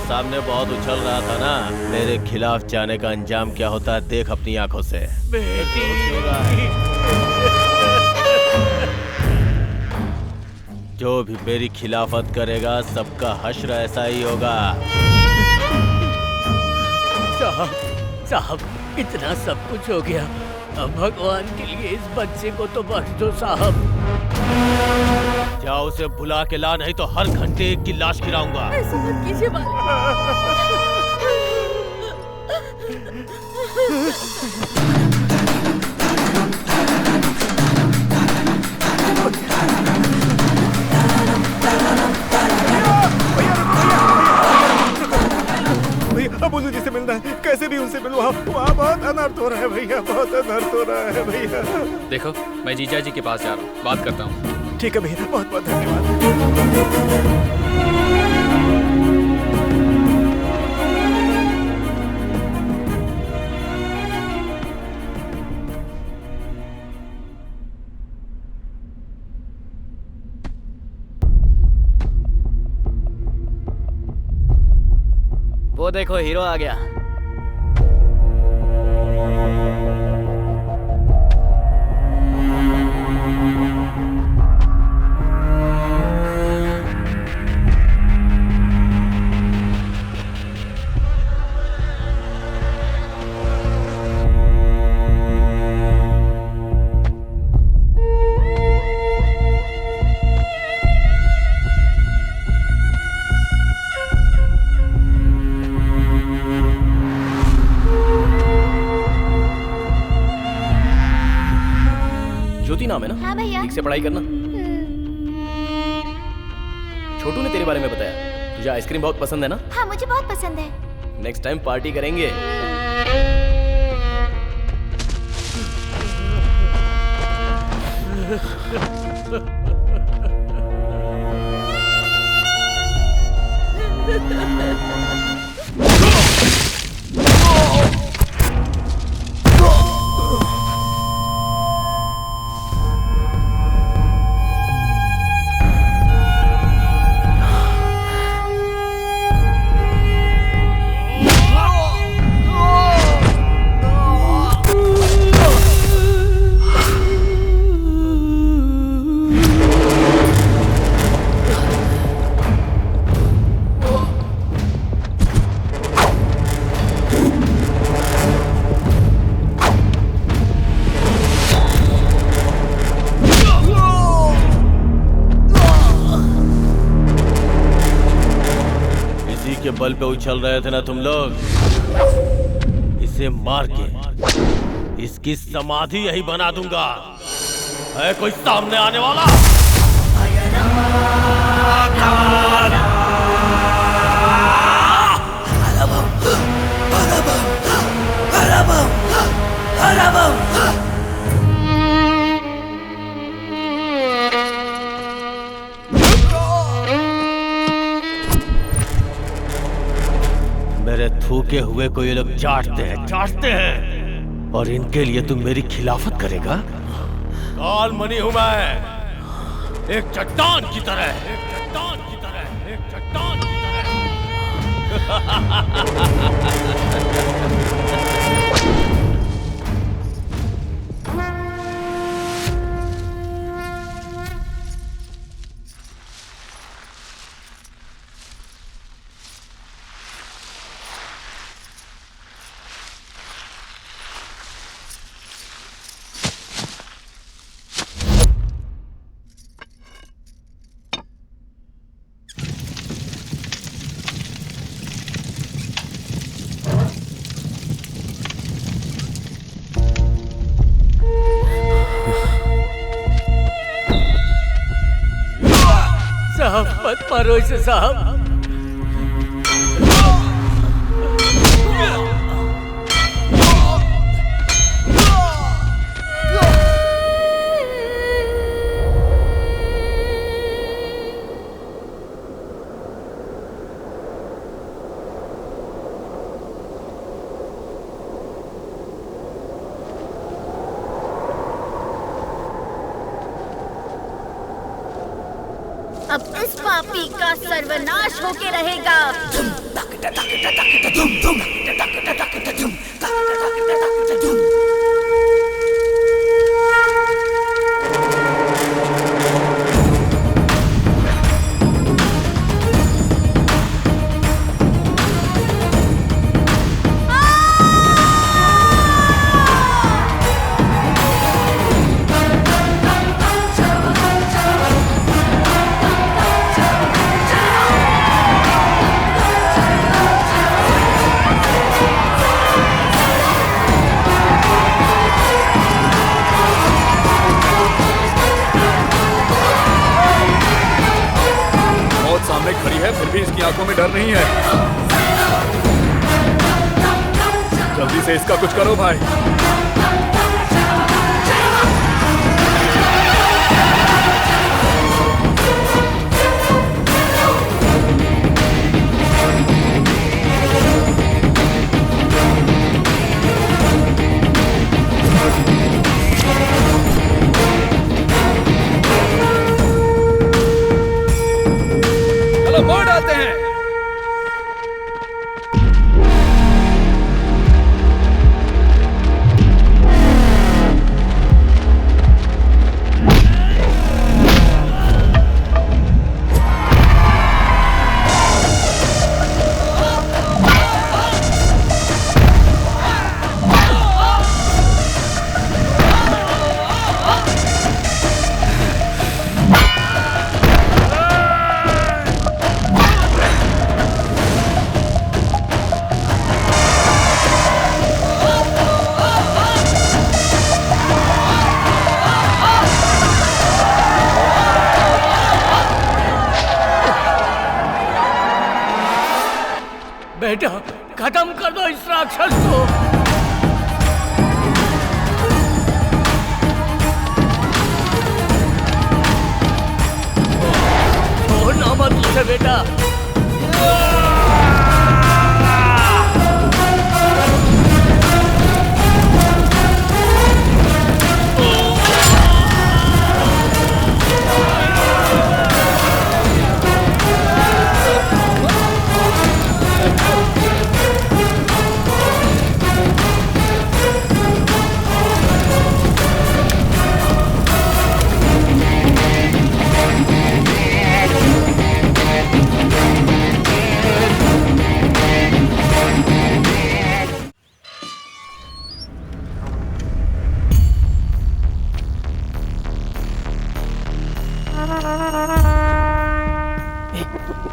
सामने बहुत उछल रहा था ना, मेरे खिलाफ जाने का अंजाम क्या होता है देख अपनी आंखों से। जो भी मेरी खिलाफत करेगा सबका हश्र ऐसा ही होगा। साहब इतना सब कुछ हो गया, अब भगवान के लिए इस बच्चे को तो बख्श दो साहब। जाओ उसे बुला के ला, नहीं तो हर घंटे एक की लाश गिराऊंगा। ऐसा मत कीजिए भैया बोलू जी से मिलना है, कैसे भी उनसे मिलो। वहाँ बहुत अनर्थ हो रहा है भैया, बहुत अनर्थ हो रहा है भैया। देखो मैं जीजा जी के पास जा रहा हूँ, बात करता हूँ। ठीक है भैया, बहुत बहुत धन्यवाद। वो देखो हीरो आ गया। ज्योति नाम है ना? हाँ भैया। ठीक से पढ़ाई करना। छोटू ने तेरे बारे में बताया, तुझे आइसक्रीम बहुत पसंद है ना? हाँ मुझे बहुत पसंद है। नेक्स्ट टाइम पार्टी करेंगे। के बल पे उछल रहे थे ना तुम लोग। इसे मार के इसकी समाधि यही बना दूंगा। है कोई सामने आने वाला? मेरे थूके हुए को ये लोग चाटते हैं और इनके लिए तुम मेरी खिलाफत करेगा? काल मणि हूं मैं, एक चट्टान की तरह, एक चट्टान की तरह, एक चट्टान की साहब मत मारो इसे साहब। अब इस पापी का सर्वनाश होके रहेगा। खड़ी है फिर भी इसकी आंखों में डर नहीं है। जल्दी से इसका कुछ करो भाई। मोड़ डालते हैं। बेटा खत्म कर दो इस राक्षस को। बेटा।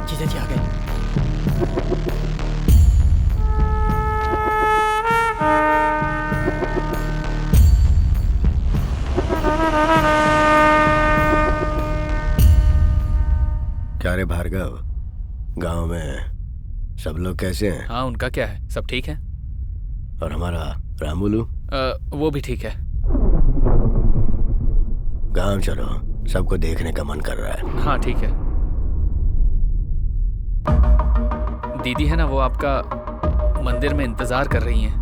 जीजा जी आ गए। क्या रे भार्गव, गांव में सब लोग कैसे हैं? हाँ, उनका क्या है, सब ठीक है। और हमारा रामुलू? वो भी ठीक है। गांव चलो, सबको देखने का मन कर रहा है। हाँ ठीक है। दीदी है ना, वो आपका मंदिर में इंतजार कर रही हैं।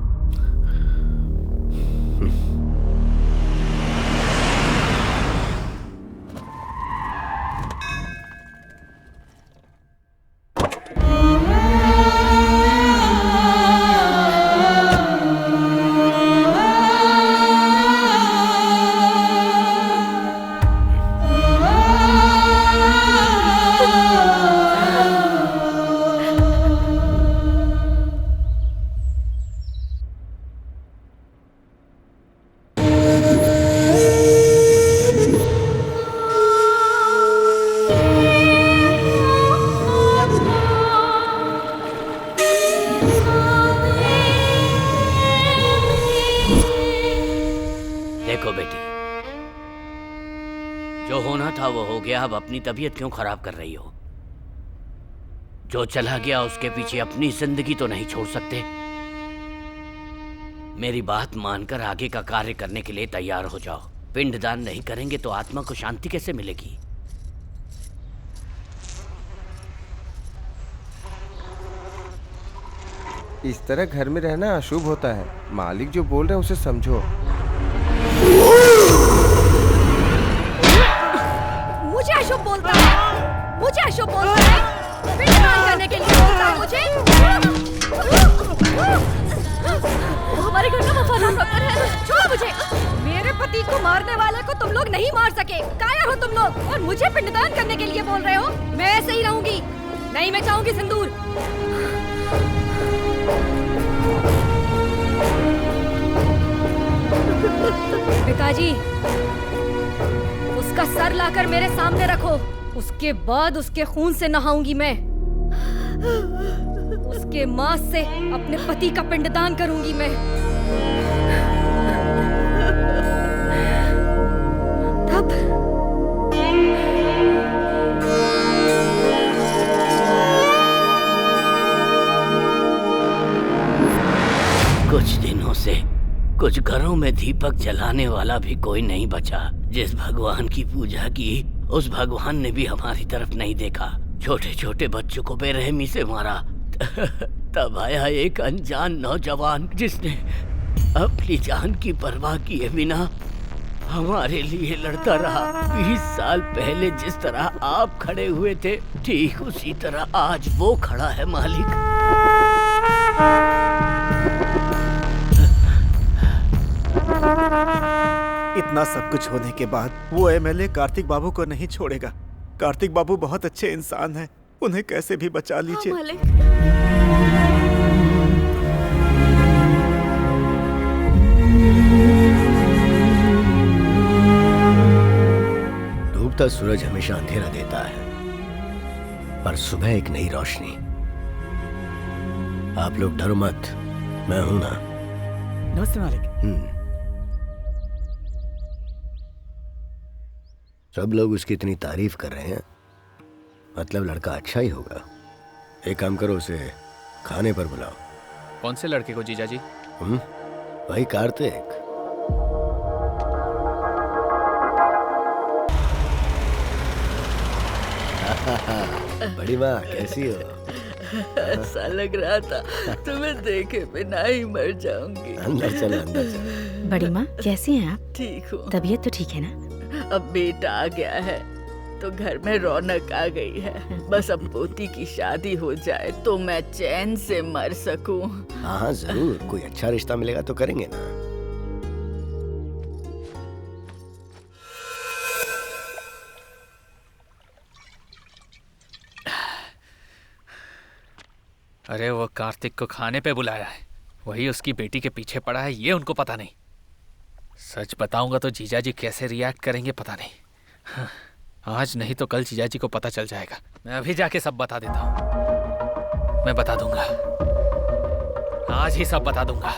देखो बेटी, जो होना था वो हो गया। अब अपनी तबीयत क्यों खराब कर रही हो? जो चला गया उसके पीछे अपनी जिंदगी तो नहीं छोड़ सकते। मेरी बात मानकर आगे का कार्य करने के लिए तैयार हो जाओ। पिंडदान नहीं करेंगे तो आत्मा को शांति कैसे मिलेगी? इस तरह घर में रहना अशुभ होता है। मालिक जो बोल रहे हैं उसे समझो। मुझे अशुभ बोलता है, मुझे अशुभ बोलता है, पिंडदान करने के लिए बोलता है मुझे। वो हमारे घर का वफादार नौकर है। छोड़ो मुझे। मेरे पति को मारने वाले को तुम लोग नहीं मार सके। कायर हो तुम लोग और मुझे पिंडदान करने के लिए बोल रहे हो। मैं ऐसे ही रहूंगी, नहीं मैं चाहूंगी सिंदूर। पिताजी, उसका सर लाकर मेरे सामने रखो। उसके बाद उसके खून से नहाऊंगी मैं। उसके मांस से अपने पति का पिंडदान करूंगी मैं। तब कुछ दिनों से कुछ घरों में दीपक जलाने वाला भी कोई नहीं बचा। जिस भगवान की पूजा की उस भगवान ने भी हमारी तरफ नहीं देखा। छोटे छोटे बच्चों को बेरहमी से मारा। तब आया एक अनजान नौजवान जिसने अपनी जान की परवाह किए बिना हमारे लिए लड़ता रहा। 20 साल पहले जिस तरह आप खड़े हुए थे, ठीक उसी तरह आज वो खड़ा है मालिक। इतना सब कुछ होने के बाद वो एमएलए कार्तिक बाबू को नहीं छोड़ेगा। कार्तिक बाबू बहुत अच्छे इंसान हैं, उन्हें कैसे भी बचा लीजिए। डूबता सूरज हमेशा अंधेरा देता है, पर सुबह एक नई रोशनी। आप लोग डरो मत, मैं हूं ना। नमस्ते मालिक। सब लोग उसकी इतनी तारीफ कर रहे हैं, मतलब लड़का अच्छा ही होगा। एक काम करो, उसे खाने पर बुलाओ। कौन से लड़के को जीजा जी? भाई कार्तिक। बड़ी माँ कैसी हो? ऐसा लग रहा था तुम्हें देखे बिना ही मर जाऊंगी। अंदर चलो, अंदर चलो। बड़ी माँ कैसी हैं आप? ठीक हूँ। तबीयत तो ठीक है ना? अब बेटा आ गया है तो घर में रौनक आ गई है। बस अब पोती की शादी हो जाए तो मैं चैन से मर सकूं। हाँ जरूर, कोई अच्छा रिश्ता मिलेगा तो करेंगे ना। अरे वो कार्तिक को खाने पे बुलाया है, वही उसकी बेटी के पीछे पड़ा है, ये उनको पता नहीं। सच बताऊंगा तो जीजाजी कैसे रिएक्ट करेंगे पता नहीं। हाँ, आज नहीं तो कल जीजाजी को पता चल जाएगा। मैं अभी जाके सब बता देता हूँ। मैं बता दूंगा, आज ही सब बता दूंगा।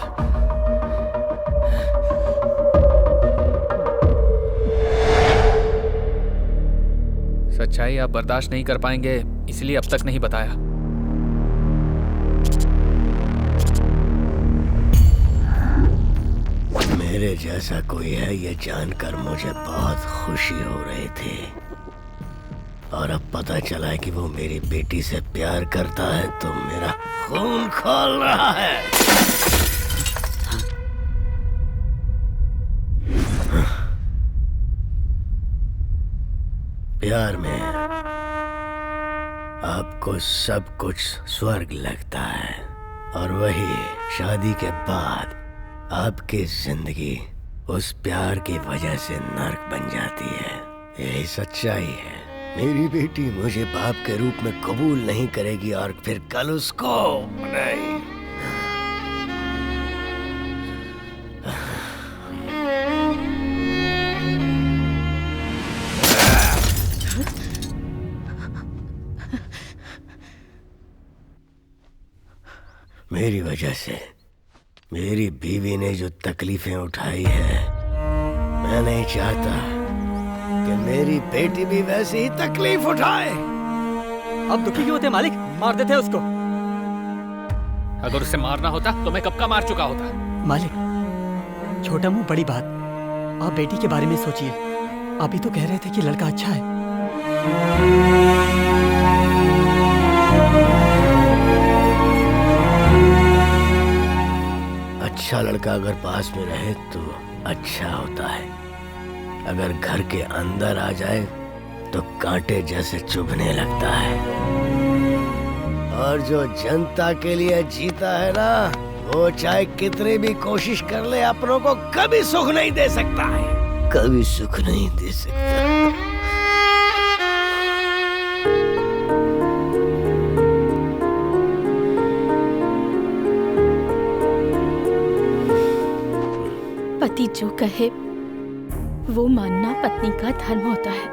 सच्चाई आप बर्दाश्त नहीं कर पाएंगे, इसलिए अब तक नहीं बताया। मेरे जैसा कोई है ये जानकर मुझे बहुत खुशी हो रही थी, और अब पता चला है कि वो मेरी बेटी से प्यार करता है तो मेरा खून खौल रहा है। प्यार में आपको सब कुछ स्वर्ग लगता है, और वही शादी के बाद आपकी जिंदगी उस प्यार की वजह से नर्क बन जाती है। यही सच्चाई है। मेरी बेटी मुझे बाप के रूप में कबूल नहीं करेगी और फिर कल उसको नहीं। मेरी वजह से मेरी बीवी ने जो तकलीफें उठाई है, मैं नहीं चाहता कि मेरी बेटी भी वैसी ही तकलीफ उठाए। अब दुखी क्यों होते मालिक? मार देते उसको। अगर उसे मारना होता तो मैं कब का मार चुका होता। मालिक छोटा मुंह बड़ी बात, आप बेटी के बारे में सोचिए। अभी तो कह रहे थे कि लड़का अच्छा है। अच्छा लड़का अगर पास में रहे तो अच्छा होता है, अगर घर के अंदर आ जाए तो कांटे जैसे चुभने लगता है। और जो जनता के लिए जीता है ना, वो चाहे कितनी भी कोशिश कर ले अपनों को कभी सुख नहीं दे सकता है, कभी सुख नहीं दे सकता। पति जो कहे वो मानना पत्नी का धर्म होता है,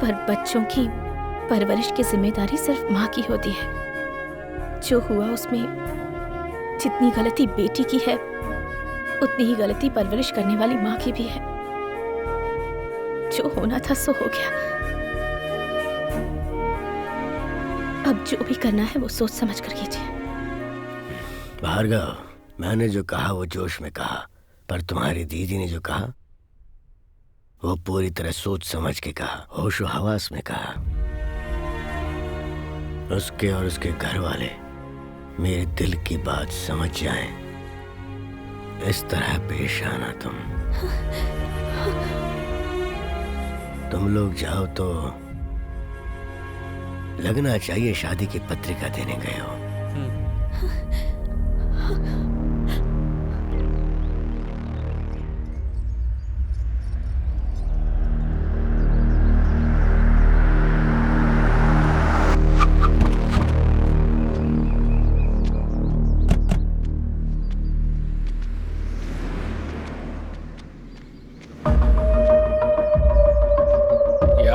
पर बच्चों की परवरिश की जिम्मेदारी सिर्फ माँ की होती है। जो हुआ उसमें जितनी गलती बेटी की है, उतनी ही गलती परवरिश करने वाली माँ की भी है। जो होना था सो हो गया। अब जो भी करना है वो सोच समझ कर कीजिए। भार्गव, मैंने जो कहा वो जोश में कहा, पर तुम्हारी दीदी ने जो कहा वो पूरी तरह सोच समझ के कहा, होशो हवास में कहा। उसके और उसके घर वाले मेरे दिल की बात समझ जाएं, इस तरह पेश आना। तुम लोग जाओ तो लगना चाहिए शादी की पत्रिका देने गए हो।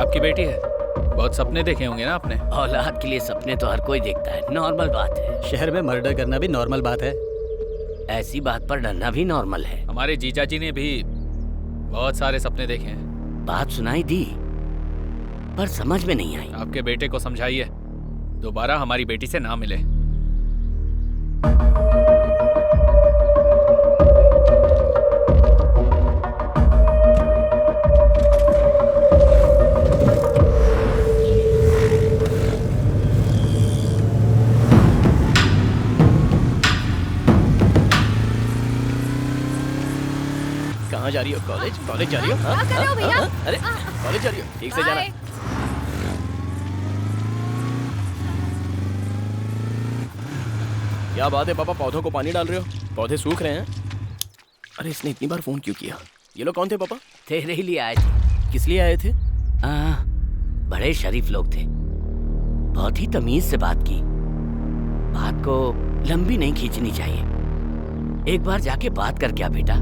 आपकी बेटी है, बहुत सपने देखे होंगे ना आपने। औलाद के लिए सपने तो हर कोई देखता है, नॉर्मल बात है। शहर में मर्डर करना भी नॉर्मल बात है। ऐसी बात पर डरना भी नॉर्मल है। हमारे जीजाजी ने भी बहुत सारे सपने देखे हैं। बात सुनाई दी पर समझ में नहीं आई। आपके बेटे को समझाइए दोबारा हमारी बेटी से ना मिले। जा रही हो? कॉलेज जा रही हो? क्या कर रहे हो भैया? अरे कॉलेज जा रही हो? ठीक से जाना। क्या बात है पापा, पौधों को पानी डाल रहे हो? पौधे सूख रहे हैं। अरे इसने इतनी बार फोन क्यों किया? ये लोग कौन थे पापा? तेरे ही लिए आए थे। किस लिए आए थे? बड़े शरीफ लोग थे, बहुत ही तमीज से बात की। बात को लंबी नहीं खींचनी चाहिए। एक बार जाके बात कर क्या बेटा।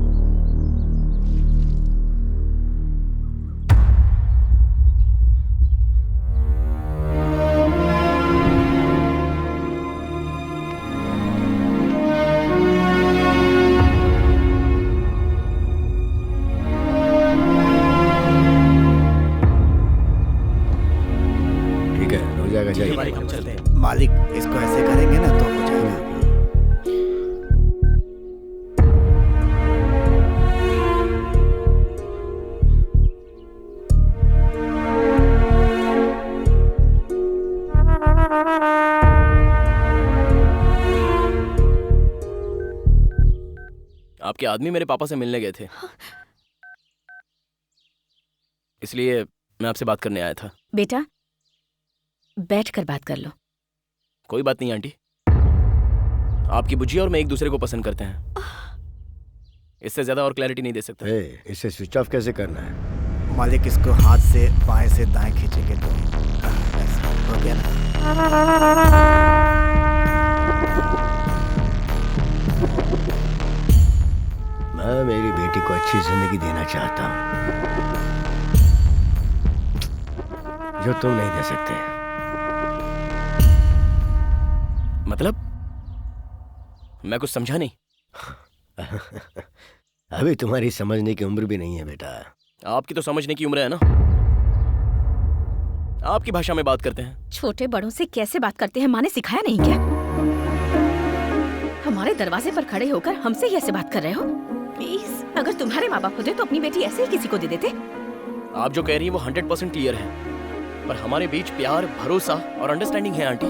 मालिक इसको ऐसे करेंगे ना तो हो जाएगा। आपके आदमी मेरे पापा से मिलने गए थे, इसलिए मैं आपसे बात करने आया था। बेटा बैठ कर बात कर लो। कोई बात नहीं आंटी, आपकी बुज्जी और मैं एक दूसरे को पसंद करते हैं। इससे ज्यादा और क्लैरिटी नहीं दे सकता। इसे स्विच ऑफ कैसे करना है? मालिक इसको हाथ से बाएं से दाएं खींचेंगे तो ऐसा हो गया ना। मैं मेरी बेटी को अच्छी जिंदगी देना चाहता हूँ जो तुम नहीं दे सकते। मतलब? मैं कुछ समझा नहीं। अभी तुम्हारी समझने की उम्र भी नहीं है बेटा। आपकी तो समझने की उम्र है ना। आपकी भाषा में बात करते हैं। छोटे बड़ों से कैसे बात करते हैं माँ ने सिखाया नहीं क्या? हमारे दरवाजे पर खड़े होकर हमसे ही ऐसे बात कर रहे हो? प्लीज, अगर तुम्हारे माँ बाप होते तो अपनी बेटी ऐसे ही किसी को दे देते। आप जो कह रही हैं वो 100% क्लियर है, पर हमारे बीच प्यार, भरोसा और अंडरस्टैंडिंग है आंटी।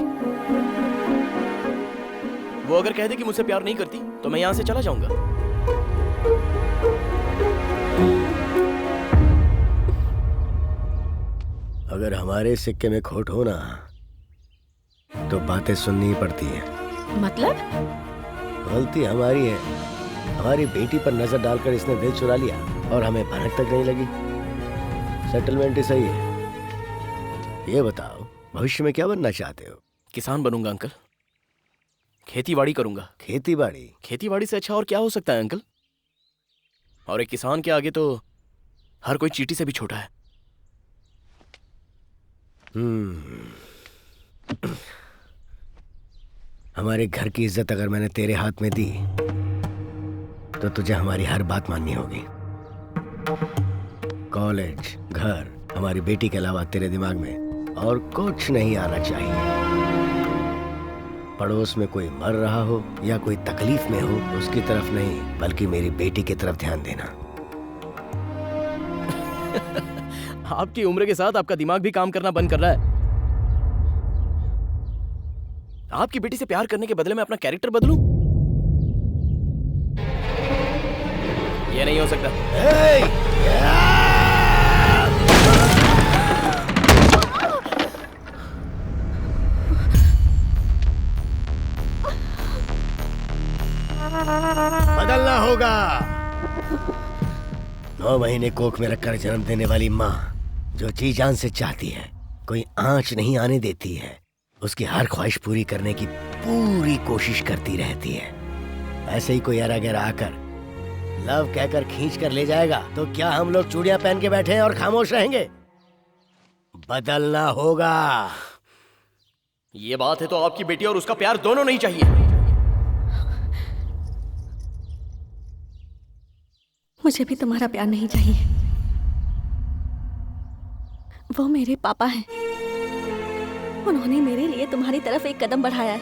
वो अगर कह दे कि मुझसे प्यार नहीं करती तो मैं यहाँ से चला जाऊंगा। अगर हमारे सिक्के में खोट हो ना तो बातें सुननी ही पड़ती हैं। मतलब? गलती हमारी है। हमारी बेटी पर नजर डालकर इसने दिल चुरा लिया और हमें भनक तक नहीं लगी। सेटलमेंट ही सही है। ये बताओ भविष्य में क्या बनना चाहते हो? किसान बनूंगा अंकल, खेतीबाड़ी करूंगा। खेतीबाड़ी? खेतीबाड़ी से अच्छा और क्या हो सकता है अंकल? और एक किसान के आगे तो हर कोई चींटी से भी छोटा है। हमारे घर की इज्जत अगर मैंने तेरे हाथ में दी तो तुझे हमारी हर बात माननी होगी। कॉलेज, घर, हमारी बेटी के अलावा तेरे दिमाग में और कुछ नहीं आना चाहिए। पड़ोस में कोई मर रहा हो या कोई तकलीफ में हो उसकी तरफ नहीं बल्कि मेरी बेटी की तरफ ध्यान देना। आपकी उम्र के साथ आपका दिमाग भी काम करना बंद कर रहा है। आपकी बेटी से प्यार करने के बदले में अपना कैरेक्टर बदलूं? ये नहीं हो सकता। बदलना होगा। 9 महीने कोख में रखकर जन्म देने वाली माँ जो जी जान से चाहती है, कोई आंच नहीं आने देती है, उसकी हर ख्वाहिश पूरी करने की पूरी कोशिश करती रहती है। ऐसे ही कोई अरागर आकर लव कहकर खींच कर ले जाएगा तो क्या हम लोग चूड़ियां पहन के बैठे हैं और खामोश रहेंगे? बदलना होगा। ये बात है तो आपकी बेटी और उसका प्यार दोनों नहीं चाहिए। मुझे भी तुम्हारा प्यार नहीं चाहिए। वो मेरे पापा हैं। उन्होंने मेरे लिए तुम्हारी तरफ एक कदम बढ़ाया है,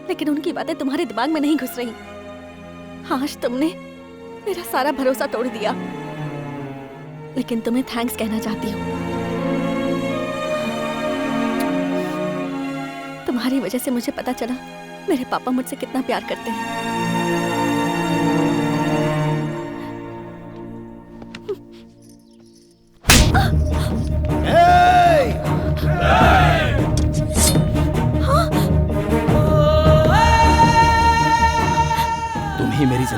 लेकिन उनकी बातें तुम्हारे दिमाग में नहीं घुस रही। आज तुमने मेरा सारा भरोसा तोड़ दिया, लेकिन तुम्हें थैंक्स कहना चाहती हूँ। तुम्हारी वजह से मुझे पता चला मेरे पापा मुझसे कितना प्यार करते हैं।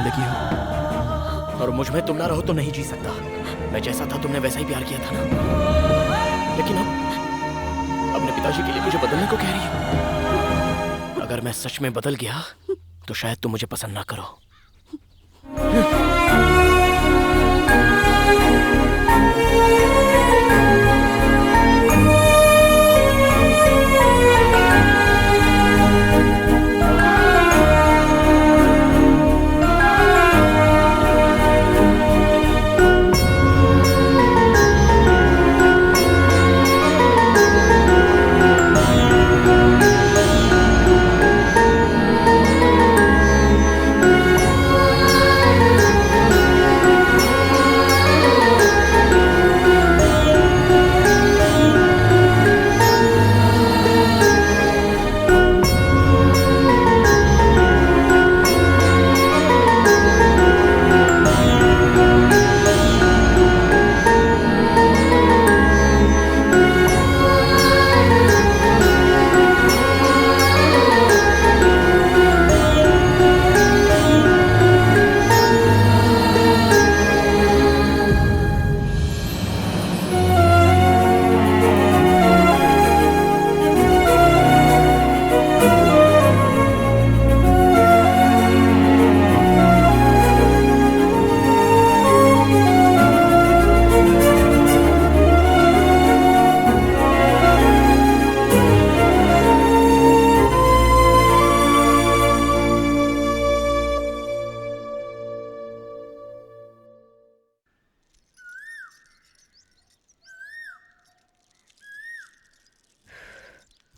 जिंदगी हो और मुझ में तुम ना रहो तो नहीं जी सकता। मैं जैसा था तुमने वैसा ही प्यार किया था ना, लेकिन अब अपने पिताजी के लिए मुझे बदलने को कह रही हो। अगर मैं सच में बदल गया तो शायद तुम मुझे पसंद ना करो।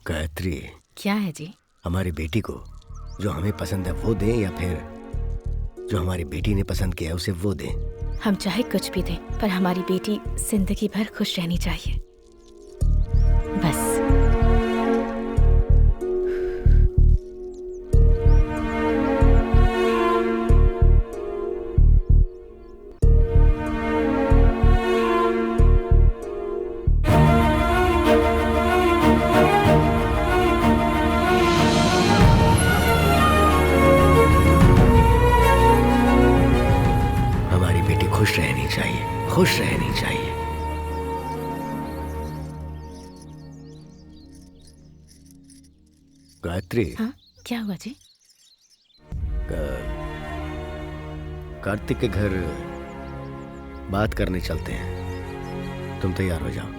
गायत्री, क्या है जी? हमारी बेटी को जो हमें पसंद है वो दें या फिर जो हमारी बेटी ने पसंद किया है उसे वो दें? हम चाहे कुछ भी दें, पर हमारी बेटी जिंदगी भर खुश रहनी चाहिए, बस। खुश रहनी चाहिए, खुश रहनी चाहिए। गायत्री। हाँ, क्या हुआ जी? कार्तिक के घर बात करने चलते हैं, तुम तैयार हो जाओ।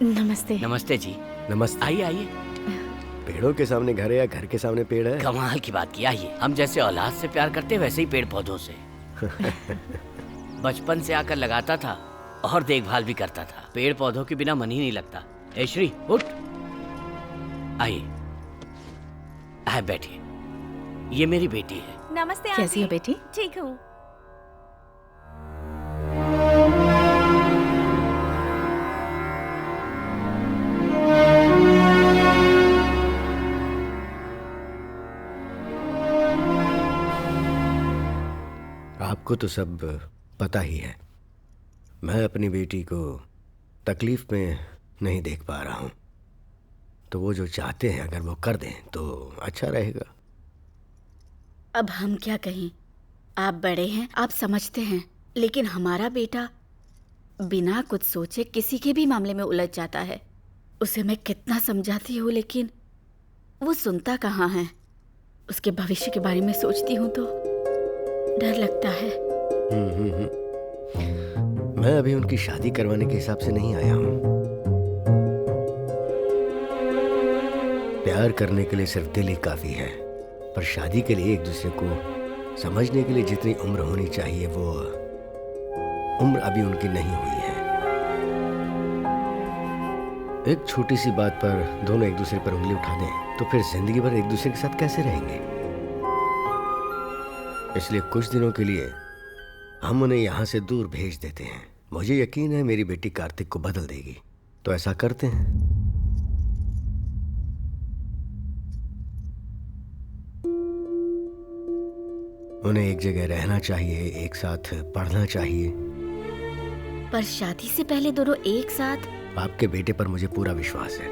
नमस्ते। नमस्ते जी। नमस्ते। आइए आइए। पेड़ों के सामने घर है या घर के सामने पेड़ है? कमाल की बात की। आइए, हम जैसे औलाद से प्यार करते वैसे ही पेड़ पौधों से। बचपन से आकर लगाता था और देखभाल भी करता था। पेड़ पौधों के बिना मन ही नहीं लगता। ऐश्री उठ, आइए बैठिए। ये मेरी बेटी है। नमस्ते। कैसी हो बेटी? ठीक हूँ। आपको तो सब पता ही है, मैं अपनी बेटी को तकलीफ में नहीं देख पा रहा हूँ, तो वो जो चाहते हैं अगर वो कर दें तो अच्छा रहेगा। अब हम क्या कहें, आप बड़े हैं, आप समझते हैं, लेकिन हमारा बेटा बिना कुछ सोचे किसी के भी मामले में उलझ जाता है। उसे मैं कितना समझाती हूँ लेकिन वो सुनता कहाँ है। उसके भविष्य के बारे में सोचती हूँ तो डर लगता है। मैं अभी उनकी शादी करवाने के हिसाब से नहीं आया हूँ। प्यार करने के लिए सिर्फ दिल ही काफी है, पर शादी के लिए एक दूसरे को समझने के लिए जितनी उम्र होनी चाहिए वो उम्र अभी उनकी नहीं हुई है। एक छोटी सी बात पर दोनों एक दूसरे पर उंगली उठा दें तो फिर जिंदगी भर एक दूसरे के साथ कैसे रहेंगे। इसलिए कुछ दिनों के लिए हम उन्हें यहाँ से दूर भेज देते हैं। मुझे यकीन है मेरी बेटी कार्तिक को बदल देगी, तो ऐसा करते हैं। उन्हें एक जगह रहना चाहिए, एक साथ पढ़ना चाहिए। पर शादी से पहले दोनों एक साथ? आपके बेटे पर मुझे पूरा विश्वास है।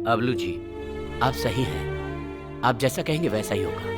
अबलू जी, आप सही हैं। आप जैसा कहेंगे वैसा ही होगा।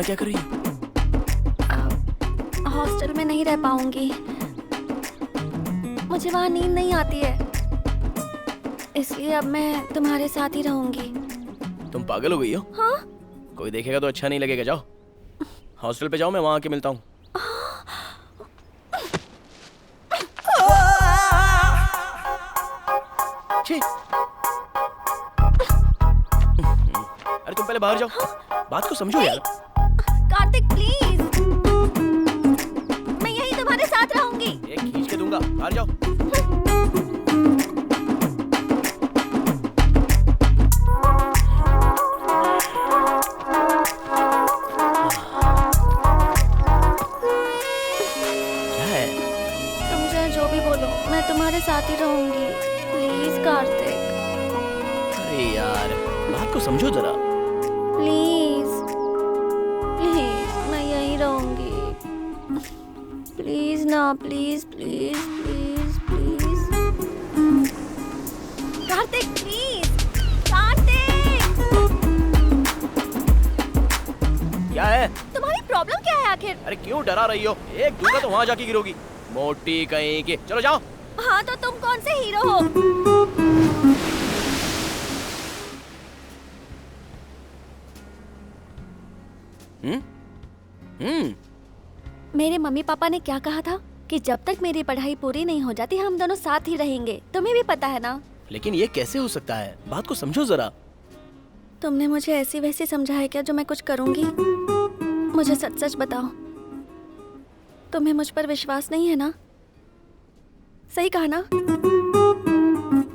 क्या कर रही है? हॉस्टल में नहीं रह पाऊंगी, मुझे वहाँ नींद नहीं आती है, इसलिए अब मैं तुम्हारे साथ ही रहूंगी। तुम पागल हो गई हो? हाँ? कोई देखेगा तो अच्छा नहीं लगेगा। जाओ हॉस्टल पे जाओ, मैं वहाँ आके मिलता हूँ। अरे तुम पहले बाहर जाओ। बात को समझो यार। कार्तिक प्लीज, मैं यही तुम्हारे साथ रहूंगी। एक खींच के दूंगा, बाहर जाओ। क्या है? तुम चाहे जो भी बोलो, मैं तुम्हारे साथ ही रहूंगी। प्लीज कार्तिक। अरे यार बात को समझो जरा। प्लीज प्लीज, मैं यहीं रहूंगी। प्लीज ना, please please please please. Kartik please, Kartik. क्या है? तुम्हारी प्रॉब्लम क्या है आखिर? अरे क्यों डरा रही हो? एक दूंगा तो वहाँ जाके गिरोगी, मोटी कहीं की। चलो जाओ। हाँ तो तुम कौन से हीरो हो? मेरे मम्मी पापा ने क्या कहा था कि जब तक मेरी पढ़ाई पूरी नहीं हो जाती हम दोनों साथ ही रहेंगे। तुम्हें भी पता है ना? लेकिन ये कैसे हो सकता है? बात को समझो जरा। तुमने मुझे ऐसी वैसी समझा है क्या जो मैं कुछ करूंगी? मुझे सच सच बताओ, तुम्हें मुझ पर विश्वास नहीं है ना? सही कहा ना?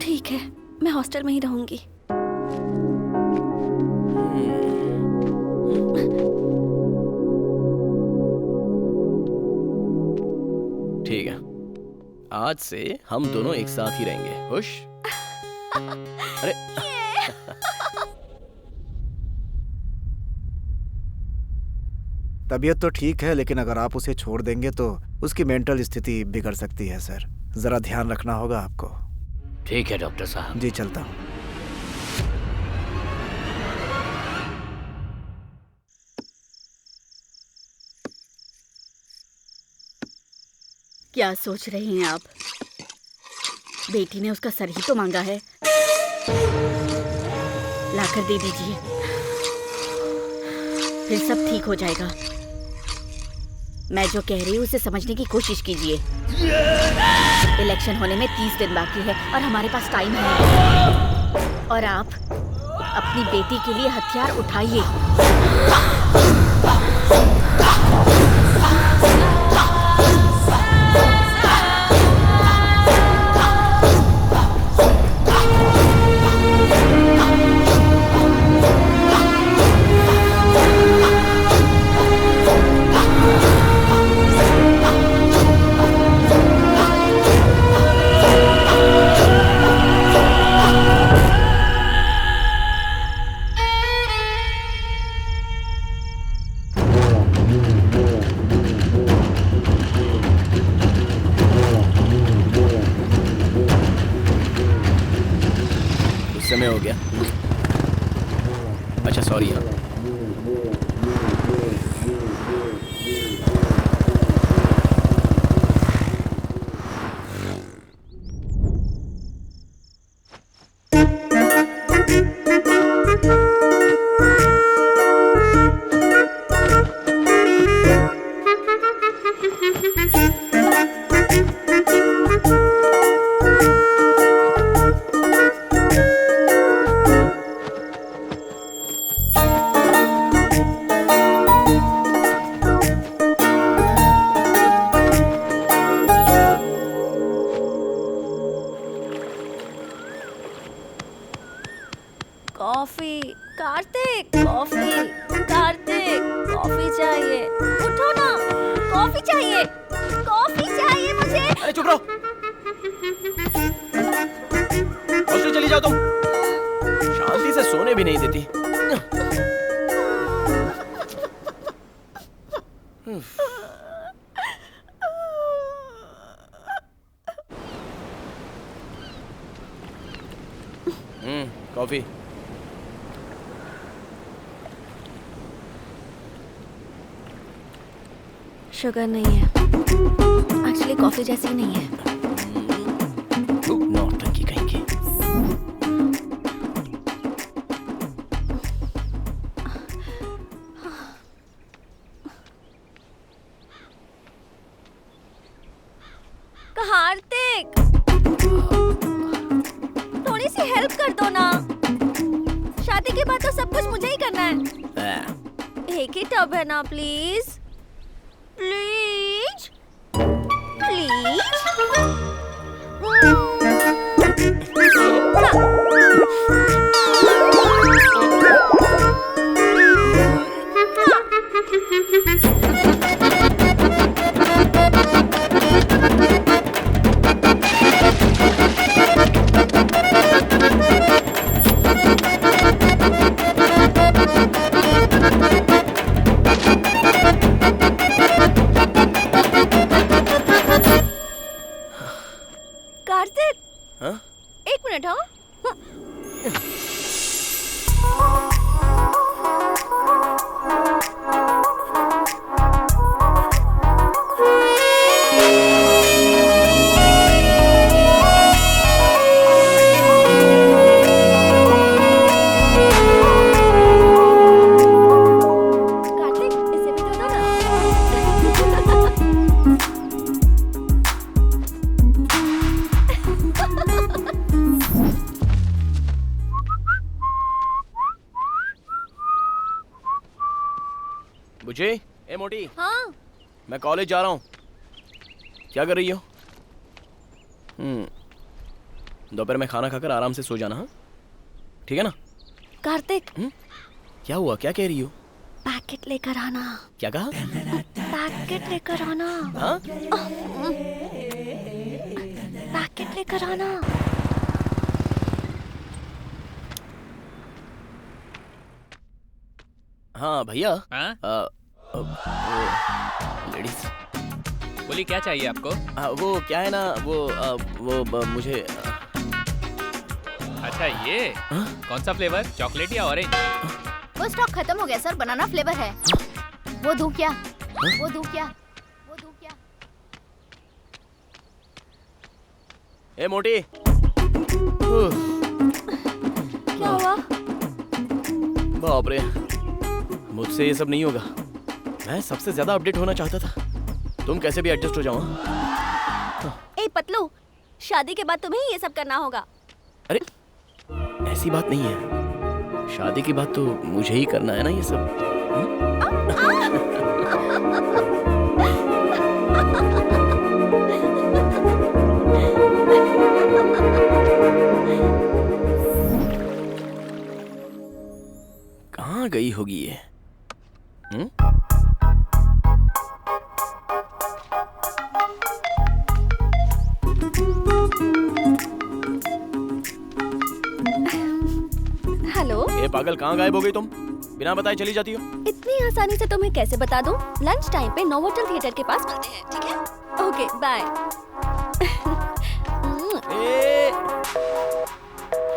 ठीक है, मैं हॉस्टल में ही रहूंगी। ठीक है, आज से हम दोनों एक साथ ही रहेंगे। खुश? अरे तबीयत तो ठीक है, लेकिन अगर आप उसे छोड़ देंगे तो उसकी मेंटल स्थिति बिगड़ सकती है सर। जरा ध्यान रखना होगा आपको। ठीक है डॉक्टर साहब। जी चलता हूँ। क्या सोच रही हैं आप? बेटी ने उसका सर ही तो मांगा है, लाकर दे दीजिए, फिर सब ठीक हो जाएगा। मैं जो कह रही हूँ उसे समझने की कोशिश कीजिए। इलेक्शन होने में 30 दिन बाकी है और हमारे पास टाइम है, और आप अपनी बेटी के लिए हथियार उठाइए। समय हो गया। अच्छा सॉरी। हाँ coffee Kartik, coffee Kartik, coffee चाहिए, उठो ना, कॉफी चाहिए, कॉफी चाहिए मुझे। अरे चुप रहो, हॉस्टल चली जाओ तुम, शांति से सोने भी नहीं देती। कॉफी। शुगर नहीं है, एक्चुअली कॉफी जैसी नहीं है। नौटंकी कहीं की। कार्तिक, थोड़ी सी हेल्प कर दो ना, शादी के बाद तो सब कुछ मुझे ही करना है। एक ही टब है ना, प्लीज प्लीज प्लीज। कार्तिक, हाँ? एक मिनट। हाँ कार्तिक, इसे भी दो ना। बुझे? ए मोटी। हाँ मैं कॉलेज जा रहा हूँ। क्या कर रही हो? दोपहर में खाना खाकर आराम से सो जाना। हाँ ठीक है ना? कार्तिक, क्या हुआ? क्या कह रही हो? पैकेट लेकर आना। क्या कहा? पैकेट लेकर आना। हाँ? पैकेट लेकर आना। हाँ भैया। हाँ? लेडीज बोली क्या चाहिए आपको? वो क्या है ना, वो मुझे अच्छा ये कौन सा फ्लेवर, चॉकलेट या ऑरेंज? वो स्टॉक खत्म हो गया सर, बनाना फ्लेवर है। वो दूं क्या? वो दूं क्या? वो दूं क्या? ए मोटी। क्या हुआ? बाप रे, मुझसे ये सब नहीं होगा। मैं सबसे ज्यादा अपडेट होना चाहता था। तुम कैसे भी एडजस्ट हो जाओ। ए पतलू, शादी के बाद तुम्हें ये सब करना होगा। अरे ऐसी बात नहीं है, शादी की बात तो मुझे ही करना है ना ये सब। कहाँ गई होगी ये? हेलो। ए पागल, कहाँ गायब हो गई तुम? बिना बताए चली जाती हो। इतनी आसानी से तुम्हें कैसे बता दूं? लंच टाइम पे नोवोटेल थिएटर के पास मिलते हैं, ठीक है? Okay bye.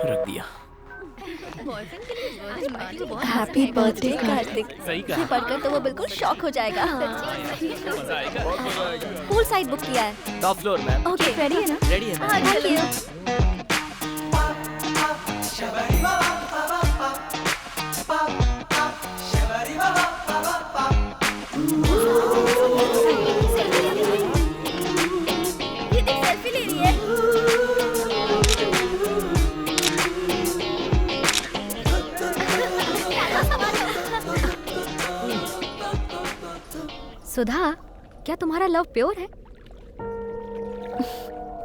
रख दिया। Happy birthday Kartik. सही कहा। ये पढ़कर तो वो बिल्कुल शॉक हो जाएगा। पूल साइड बुक किया है। Top floor ma'am. Okay ready है ना? रेडी है। Thank you. सेल्फी ले रही है। सुधा, क्या तुम्हारा लव प्योर है?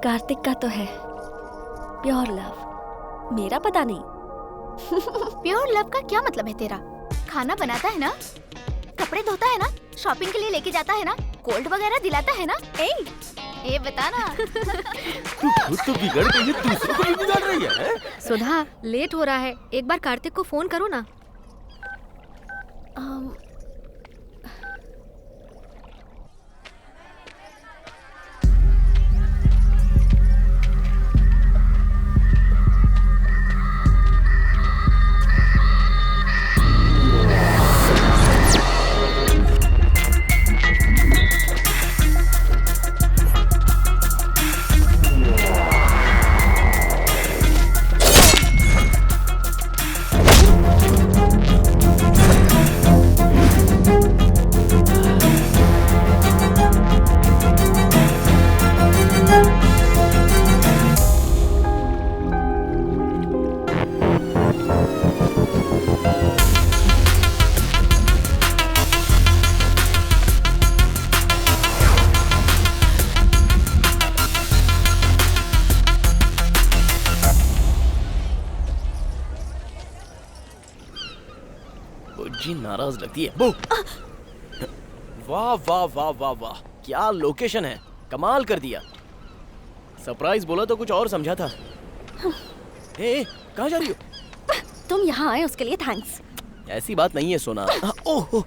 कार्तिक का तो है प्योर लव, मेरा पता नहीं। प्योर लव का क्या मतलब है तेरा? खाना बनाता है ना, कपड़े धोता है ना, शॉपिंग के लिए लेके जाता है ना, कोल्ड वगैरह दिलाता है ना? ए बता ना। तू खुद तो बिगड़ गई है, दूसरों को भी बिगाड़ रही है। सुधा, लेट हो रहा है, एक बार कार्तिक को फोन करो ना। बुज्जी नाराज लगती है। बू। वाह वाह वाह वाह वाह, क्या लोकेशन है, कमाल कर दिया। सरप्राइज बोला तो कुछ और समझा था। ए, कहाँ जा रही हो? तुम यहाँ आए उसके लिए थैंक्स। ऐसी बात नहीं है सोना। ओह,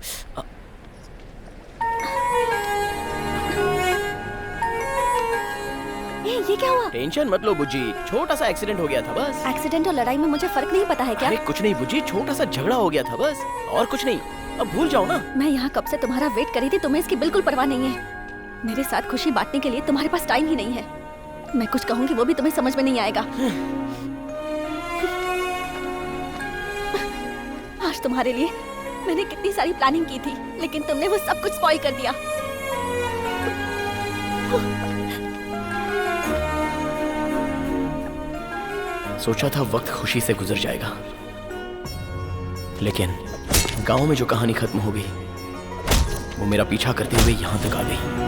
ये क्या हुआ? टेंशन मत लो बुज्जी, छोटा सा एक्सीडेंट हो गया था बस। एक्सीडेंट और लड़ाई में मुझे फर्क नहीं पता है क्या? अरे कुछ नहीं बुज्जी, छोटा सा झगड़ा हो गया था बस, और कुछ नहीं। अब भूल जाओ ना। मैं यहाँ कब से तुम्हारा वेट कर रही थी, तुम्हें इसकी बिल्कुल परवाह नहीं है। मेरे साथ खुशी बांटने के लिए तुम्हारे पास टाइम ही नहीं है। मैं कुछ कहूँगी वो भी तुम्हें समझ में नहीं आएगा। आज तुम्हारे लिए मैंने कितनी सारी प्लानिंग की थी, लेकिन तुमने वो सब कुछ स्पॉइल कर दिया। सोचा था वक्त खुशी से गुजर जाएगा, लेकिन गांव में जो कहानी खत्म हो गई वो मेरा पीछा करते हुए यहां तक आ गई।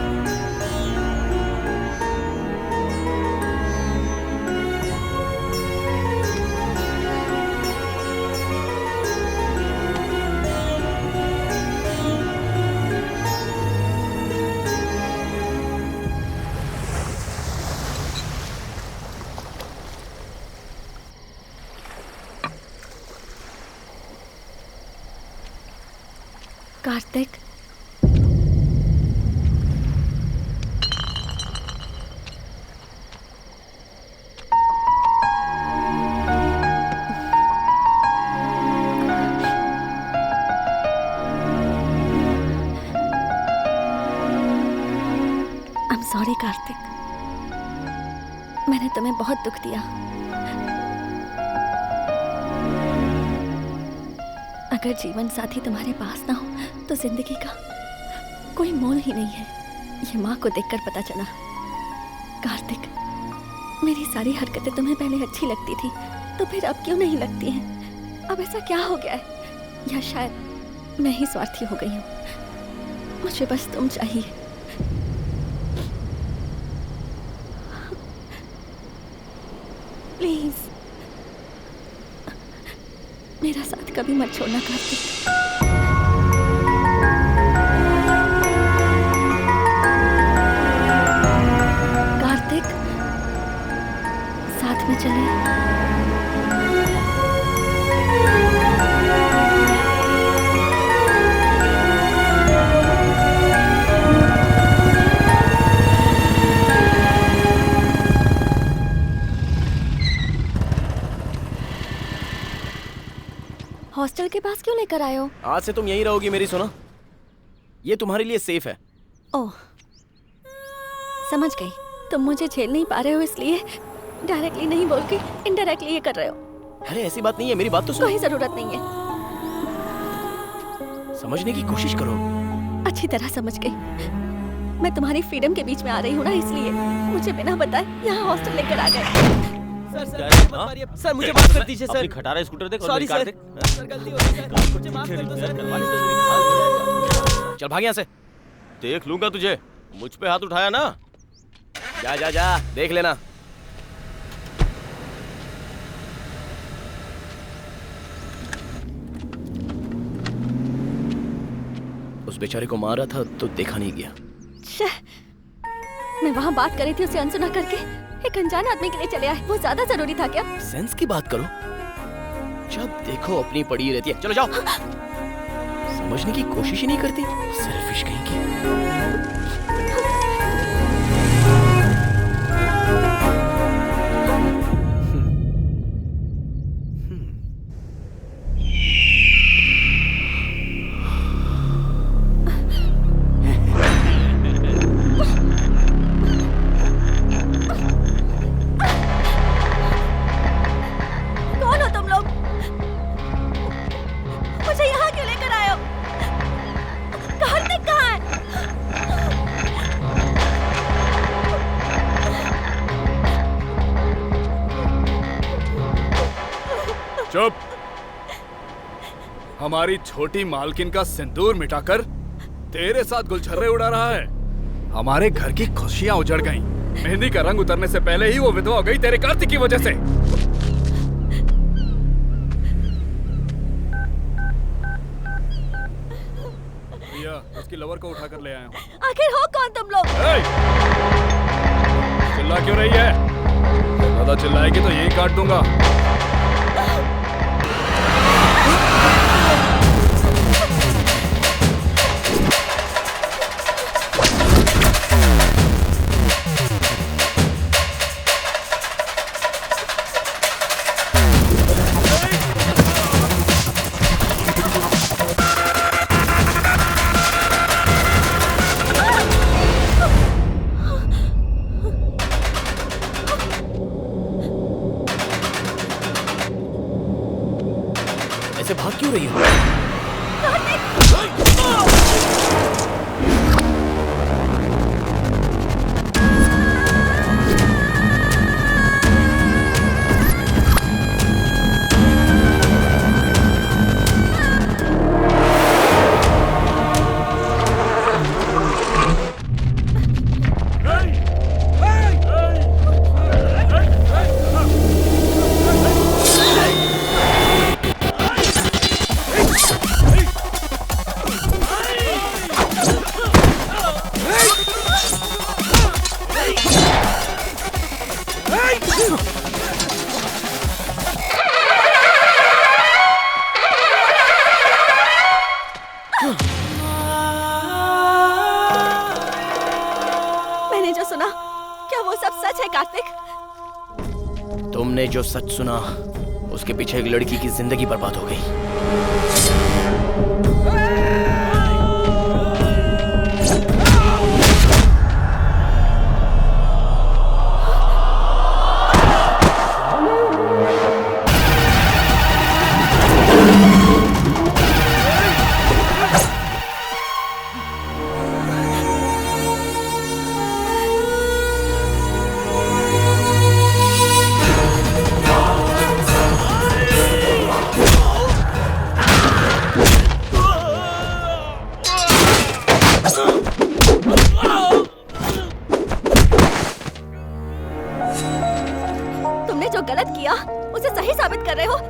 Kartik, I'm sorry Kartik. मैंने तुम्हें बहुत दुख दिया। अगर जीवन साथी तुम्हारे पास ना हो तो जिंदगी का कोई मोल ही नहीं है। ये माँ को देखकर पता चला। कार्तिक, मेरी सारी हरकतें तुम्हें पहले अच्छी लगती थी, तो फिर अब क्यों नहीं लगती हैं? अब ऐसा क्या हो गया है? या शायद मैं ही स्वार्थी हो गई हूँ। मुझे बस तुम चाहिए। प्लीज मेरा साथ कभी मत छोड़ना कार्तिक। कार्तिक, साथ में चले। हॉस्टल के पास क्यों लेकर आए हो? आज से तुम यहीं रहोगी मेरी सोना। ये तुम्हारे लिए सेफ है। ओह, समझ गई। तुम मुझे झेल नहीं पा रहे हो इसलिए डायरेक्टली नहीं बोल के इनडायरेक्टली ये कर रहे हो। अरे ऐसी बात नहीं है, मेरी बात तो सुनो। कोई जरूरत नहीं है। समझने की कोशिश करो। अच्छी तरह समझ गई। मैं तुम्हारी फ्रीडम के बीच में आ रही हूँ ना, इसलिए मुझे बिना बताए यहाँ हॉस्टल लेकर आ गए। सर मुझे माफ कर दीजिए सर। अपनी खटारा स्कूटर देख और सॉरी मेरी कार सर। देख। सर गलती हो गई सर। मुझे माफ कर दो सर। चल भाग यहाँ से। देख लूंगा तुझे। मुझ पे हाथ उठाया ना। जा जा जा, देख लेना। उस बेचारे को मारा था तो देखा नहीं गया। मैं वहाँ बात कर रही थी, उसे अनसुना करके एक अनजान आदमी के लिए चले आए। वो ज्यादा जरूरी था क्या? सेंस की बात करो। जब देखो अपनी पड़ी रहती है। चलो जाओ। समझने की कोशिश ही नहीं करती। सेल्फिश कहीं की। चुप। हमारी छोटी मालकिन का सिंदूर मिटाकर तेरे साथ गुलछर्रे उड़ा रहा है। हमारे घर की खुशियां उजड़ गईं। मेहंदी का रंग उतरने से पहले ही वो विधवा हो गई तेरे कार्तिक की वजह से। भैया, उसकी लवर को उठाकर ले आया हूँ। आखिर हो कौन तुम लोग? चिल्ला क्यों रही है? ज्यादा चिल्लाएगी तो यही काट दूंगा। ऐसे भाग क्यों रही हो? मैंने जो सुना, क्या वो सब सच है कार्तिक? तुमने जो सच सुना, उसके पीछे एक लड़की की जिंदगी बर्बाद हो गई। सही साबित कर रहे हो।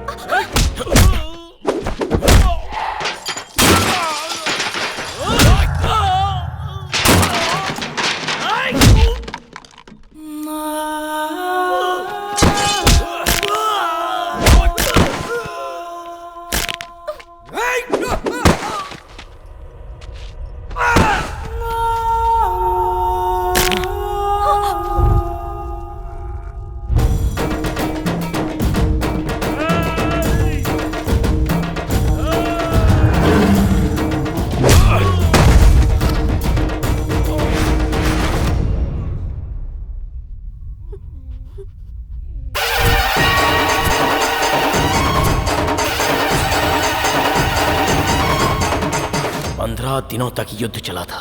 दिनों तक युद्ध चला था,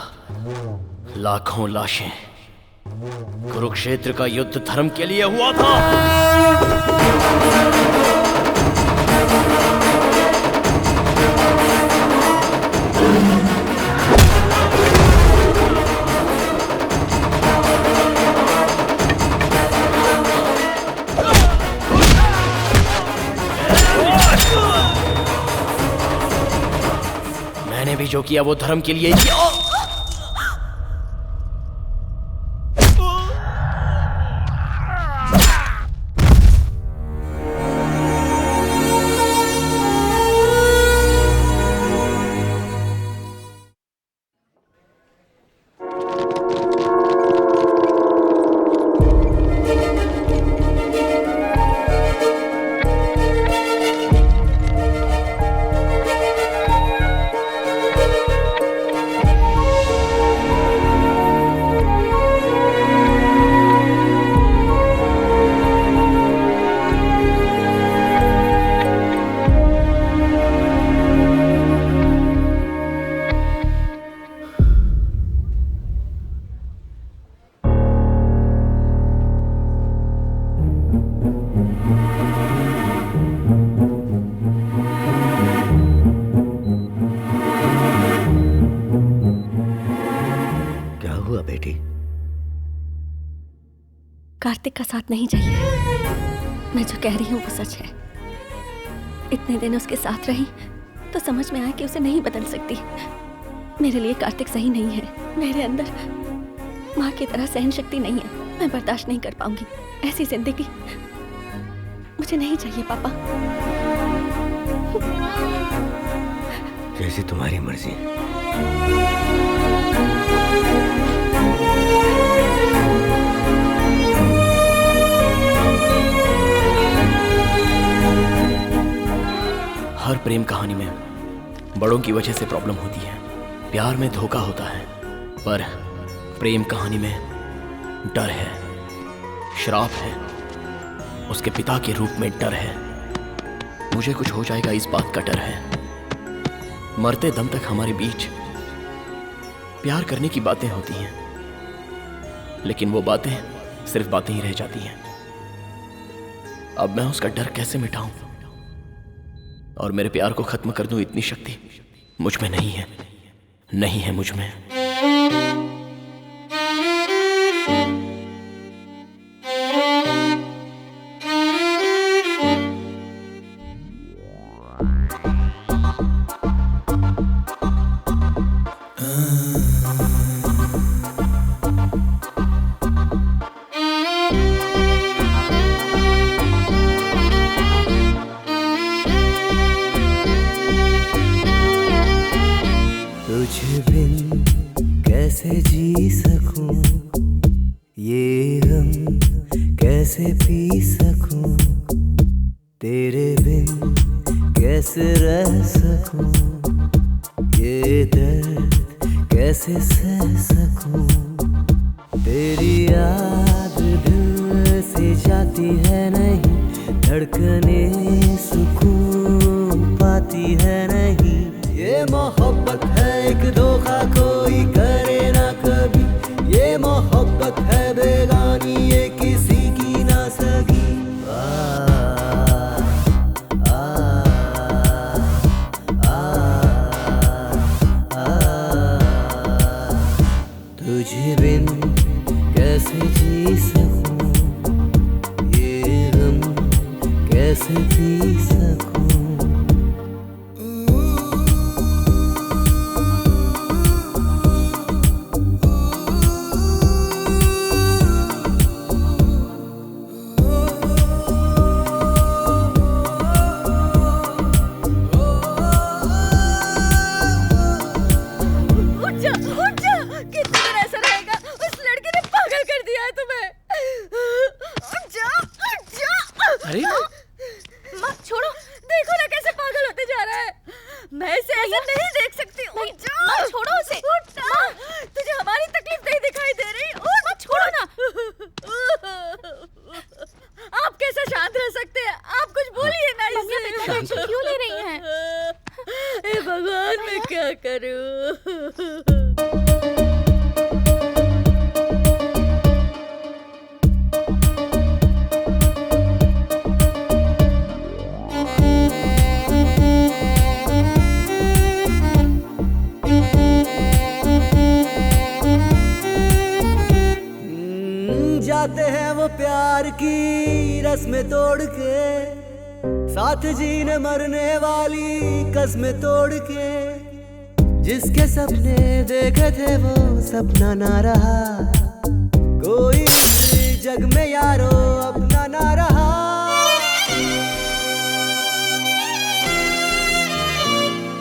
लाखों लाशें। कुरुक्षेत्र का युद्ध धर्म के लिए हुआ था। मैंने भी जो किया वो धर्म के लिए किया। कार्तिक का साथ नहीं चाहिए। मैं जो कह रही हूँ वो सच है। इतने दिन उसके साथ रही तो समझ में आया कि उसे नहीं बदल सकती। मेरे लिए कार्तिक सही नहीं है। मेरे अंदर माँ की तरह सहन शक्ति नहीं है। मैं बर्दाश्त नहीं कर पाऊंगी ऐसी जिंदगी। मुझे नहीं चाहिए पापा। जैसी तुम्हारी मर्जी। हर प्रेम कहानी में बड़ों की वजह से प्रॉब्लम होती है। प्यार में धोखा होता है, पर प्रेम कहानी में डर है, श्राप है, उसके पिता के रूप में डर है। मुझे कुछ हो जाएगा इस बात का डर है। मरते दम तक हमारे बीच प्यार करने की बातें होती हैं, लेकिन वो बातें सिर्फ बातें ही रह जाती हैं। अब मैं उसका डर कैसे मिटाऊं और मेरे प्यार को खत्म कर दूं, इतनी शक्ति मुझ में नहीं है, नहीं है मुझ में। कैसे पी सकूं। अरे माँ छोड़ो, देखो ना कैसे पागल होते जा रहा है। मैं इसे ऐसे नहीं देख सकती। उठ जा। माँ छोड़ो उसे। उठ ना। तुझे हमारी तकलीफ नहीं दिखाई दे रही? उठ। माँ छोड़ो ना। आप कैसे शांत रह सकते हैं? आप कुछ बोलिए ना मम्मी, आप इतना टेंशन क्यों ले रही हैं? हे भगवान, मैं क्या करूं? जाते हैं वो प्यार की रस्में तोड़ के, साथ जीने मरने वाली कस्में तोड़ के। जिसके सपने देखे थे वो सपना ना रहा, कोई इस जग में यारो अपना ना रहा।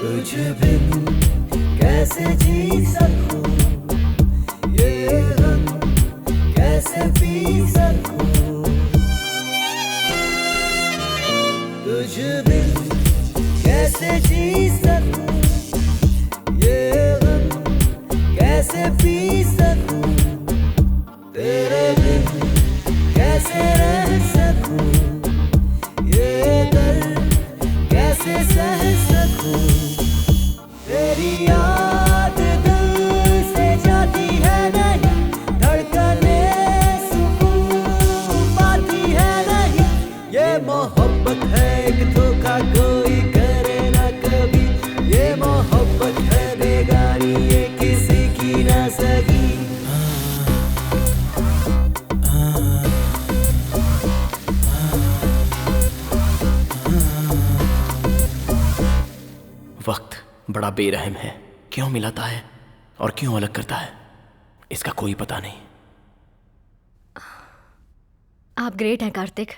तुझे बिन कैसे जी सकूं, ये गम कैसे पी सकूं। तुझ बिन कैसे जी सकूं, ये गम कैसे पी सकूं। तेरे बिन कैसे रह सकूं, ये दर्द कैसे सह सकूं। तेरी याद दिल से जाती है नहीं, धड़कने सुकून पाती है नहीं। ये मोहब्बत है एक धोखा कोई करे ना कभी, ये मोहब्बत है बेगानी ये किसी की ना सगी। वक्त बड़ा बेरहम है, क्यों मिलाता है और क्यों अलग करता है, इसका कोई पता नहीं। आप ग्रेट हैं कार्तिक।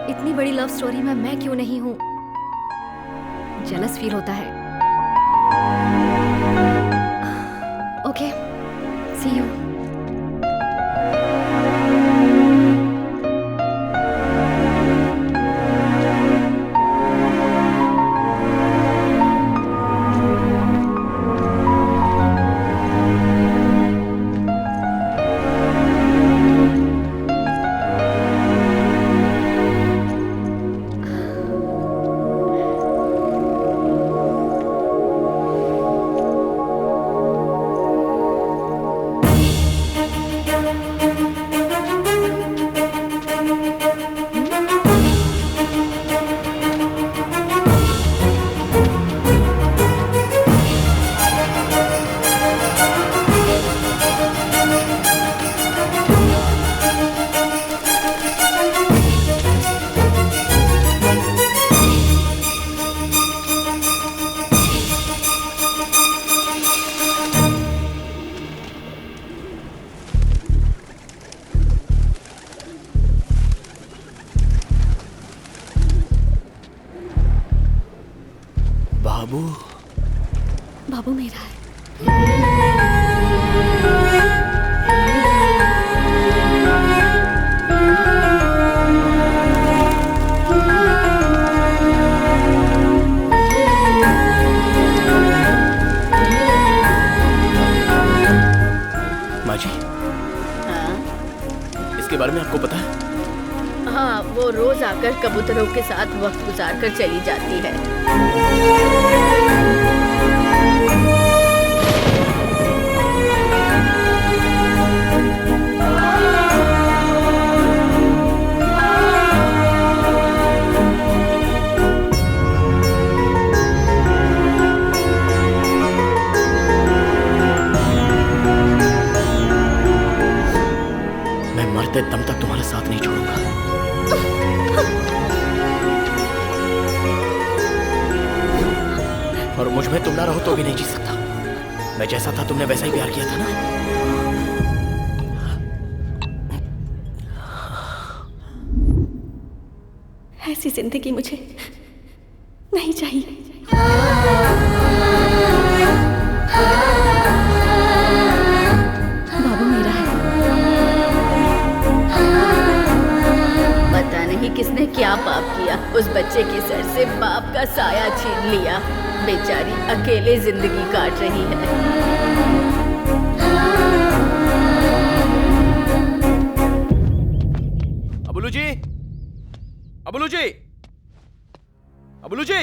इतनी बड़ी लव स्टोरी में मैं क्यों नहीं हूं? जेलस फील होता है। Okay, C you. बाबू बाबू मेरा है। माँ जी, हाँ इसके बारे में आपको पता है? हाँ, वो रोज आकर कबूतरों के साथ वक्त गुजार कर चली जाती है। में तुम ना रहो तो भी नहीं जी सकता। मैं जैसा था तुमने वैसा ही प्यार किया था ना। ऐसी जिंदगी मुझे नहीं चाहिए। बाबू मेरा है। पता नहीं किसने क्या पाप किया, उस बच्चे के सर से बाप का साया छीन लिया। बेचारी अकेले जिंदगी काट रही है। अबुलू जी, अबुलू जी, अबुलू जी।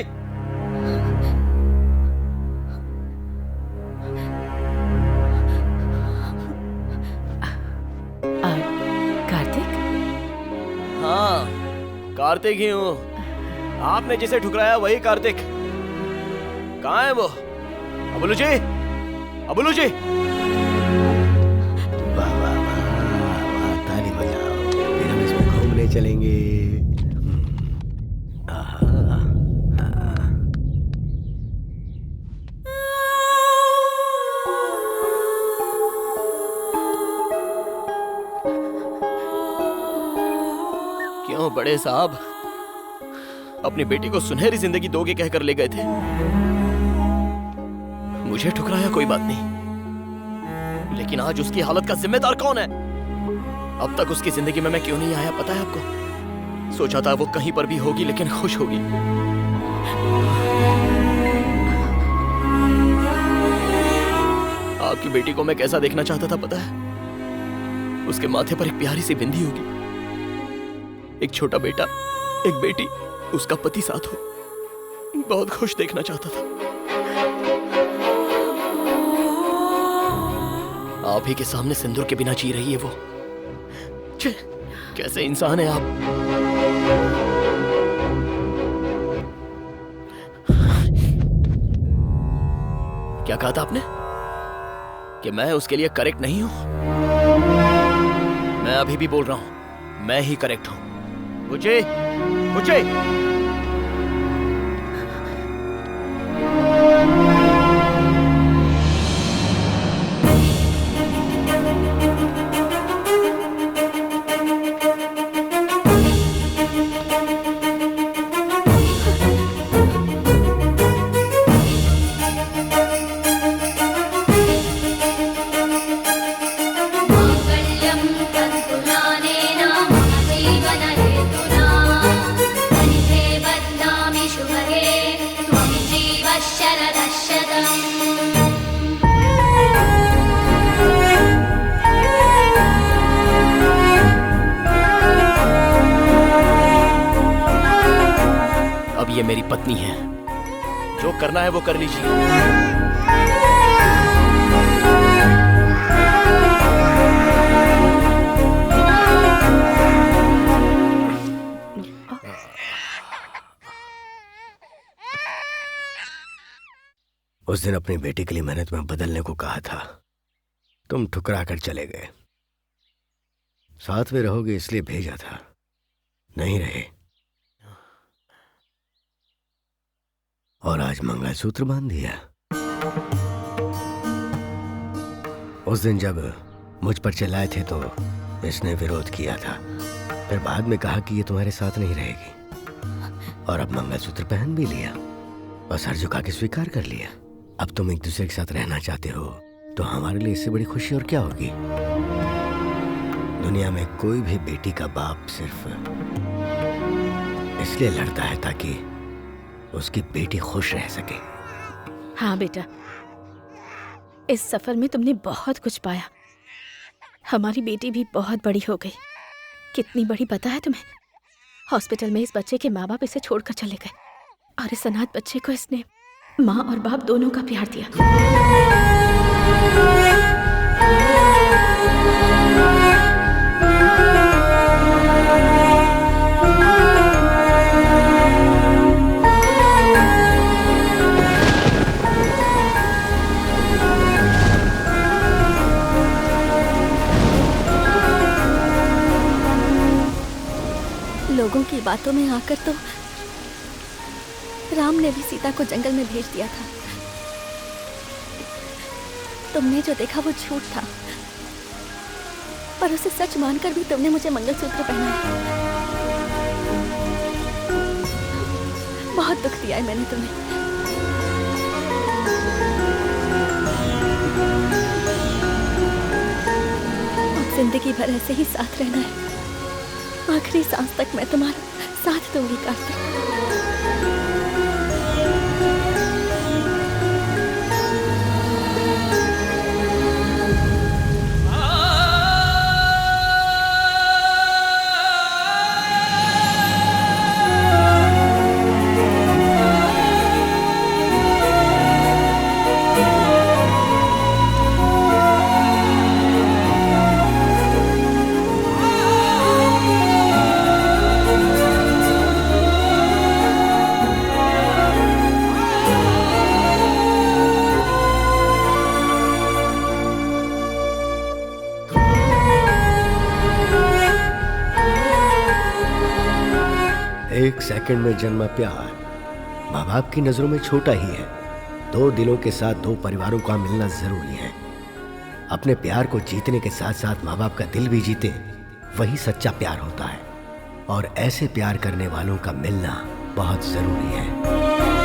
कार्तिक? हाँ, कार्तिक ही हूँ। आपने जिसे ठुकराया वही कार्तिक। कहाँ है वो? अबुलू जी, अबुलू जी। वाह वाह वाह, ताली बजाओ, फिर हम इसमें घूमने चलेंगे। क्यों बड़े साहब, अपनी बेटी को सुनहरी जिंदगी दोगे कहकर ले गए थे। मुझे ठुकराया कोई बात नहीं, लेकिन आज उसकी हालत का जिम्मेदार कौन है? अब तक उसकी जिंदगी में मैं क्यों नहीं आया पता है आपको? सोचा था वो कहीं पर भी होगी लेकिन खुश होगी। आपकी बेटी को मैं कैसा देखना चाहता था पता है? उसके माथे पर एक प्यारी सी बिंदी होगी, एक छोटा बेटा, एक बेटी, उसका पति साथ हो। बहुत खुश देखना चाहता था। आप ही के सामने सिंदूर के बिना जी रही है वो। छे, कैसे इंसान है आप। क्या कहा था आपने? कि मैं उसके लिए करेक्ट नहीं हूं? मैं अभी भी बोल रहा हूं, मैं ही करेक्ट हूं। मुझे ये मेरी पत्नी है, जो करना है वो कर लीजिए। उस दिन अपनी बेटी के लिए मेहनत में बदलने को कहा था, तुम ठुकरा कर चले गए। साथ में रहोगे इसलिए भेजा था, नहीं रहे। और आज मंगलसूत्र बांध दिया। उस दिन जब मुझ पर चिल्लाए थे तो इसने विरोध किया था, फिर बाद में कहा कि ये तुम्हारे साथ नहीं रहेगी, और अब मंगलसूत्र पहन भी लिया, बस सर झुका के स्वीकार कर लिया। अब तुम एक दूसरे के साथ रहना चाहते हो तो हमारे लिए इससे बड़ी खुशी और क्या होगी। दुनिया में कोई भी बेटी का बाप सिर्फ इसलिए लड़ता है ताकि उसकी बेटी खुश रह सके। हाँ बेटा, इस सफर में तुमने बहुत कुछ पाया। हमारी बेटी भी बहुत बड़ी हो गई। कितनी बड़ी पता है तुम्हें? हॉस्पिटल में इस बच्चे के माँ बाप इसे छोड़कर चले गए, और इस अनाथ बच्चे को इसने माँ और बाप दोनों का प्यार दिया। लोगों की बातों में आकर तो राम ने भी सीता को जंगल में भेज दिया था, तुमने जो देखा वो झूठ था, पर उसे सच मानकर भी तुमने मुझे मंगलसूत्र पहनाया। बहुत दुख दिया है मैंने तुम्हें। अब जिंदगी भर ऐसे ही साथ रहना है। आखिरी सांस तक मैं तुम्हारा साथ दूंगी कार्तिक। एक सेकंड में जन्मा प्यार माँ बाप की नजरों में छोटा ही है। दो दिलों के साथ दो परिवारों का मिलना जरूरी है। अपने प्यार को जीतने के साथ साथ माँ बाप का दिल भी जीते, वही सच्चा प्यार होता है। और ऐसे प्यार करने वालों का मिलना बहुत जरूरी है।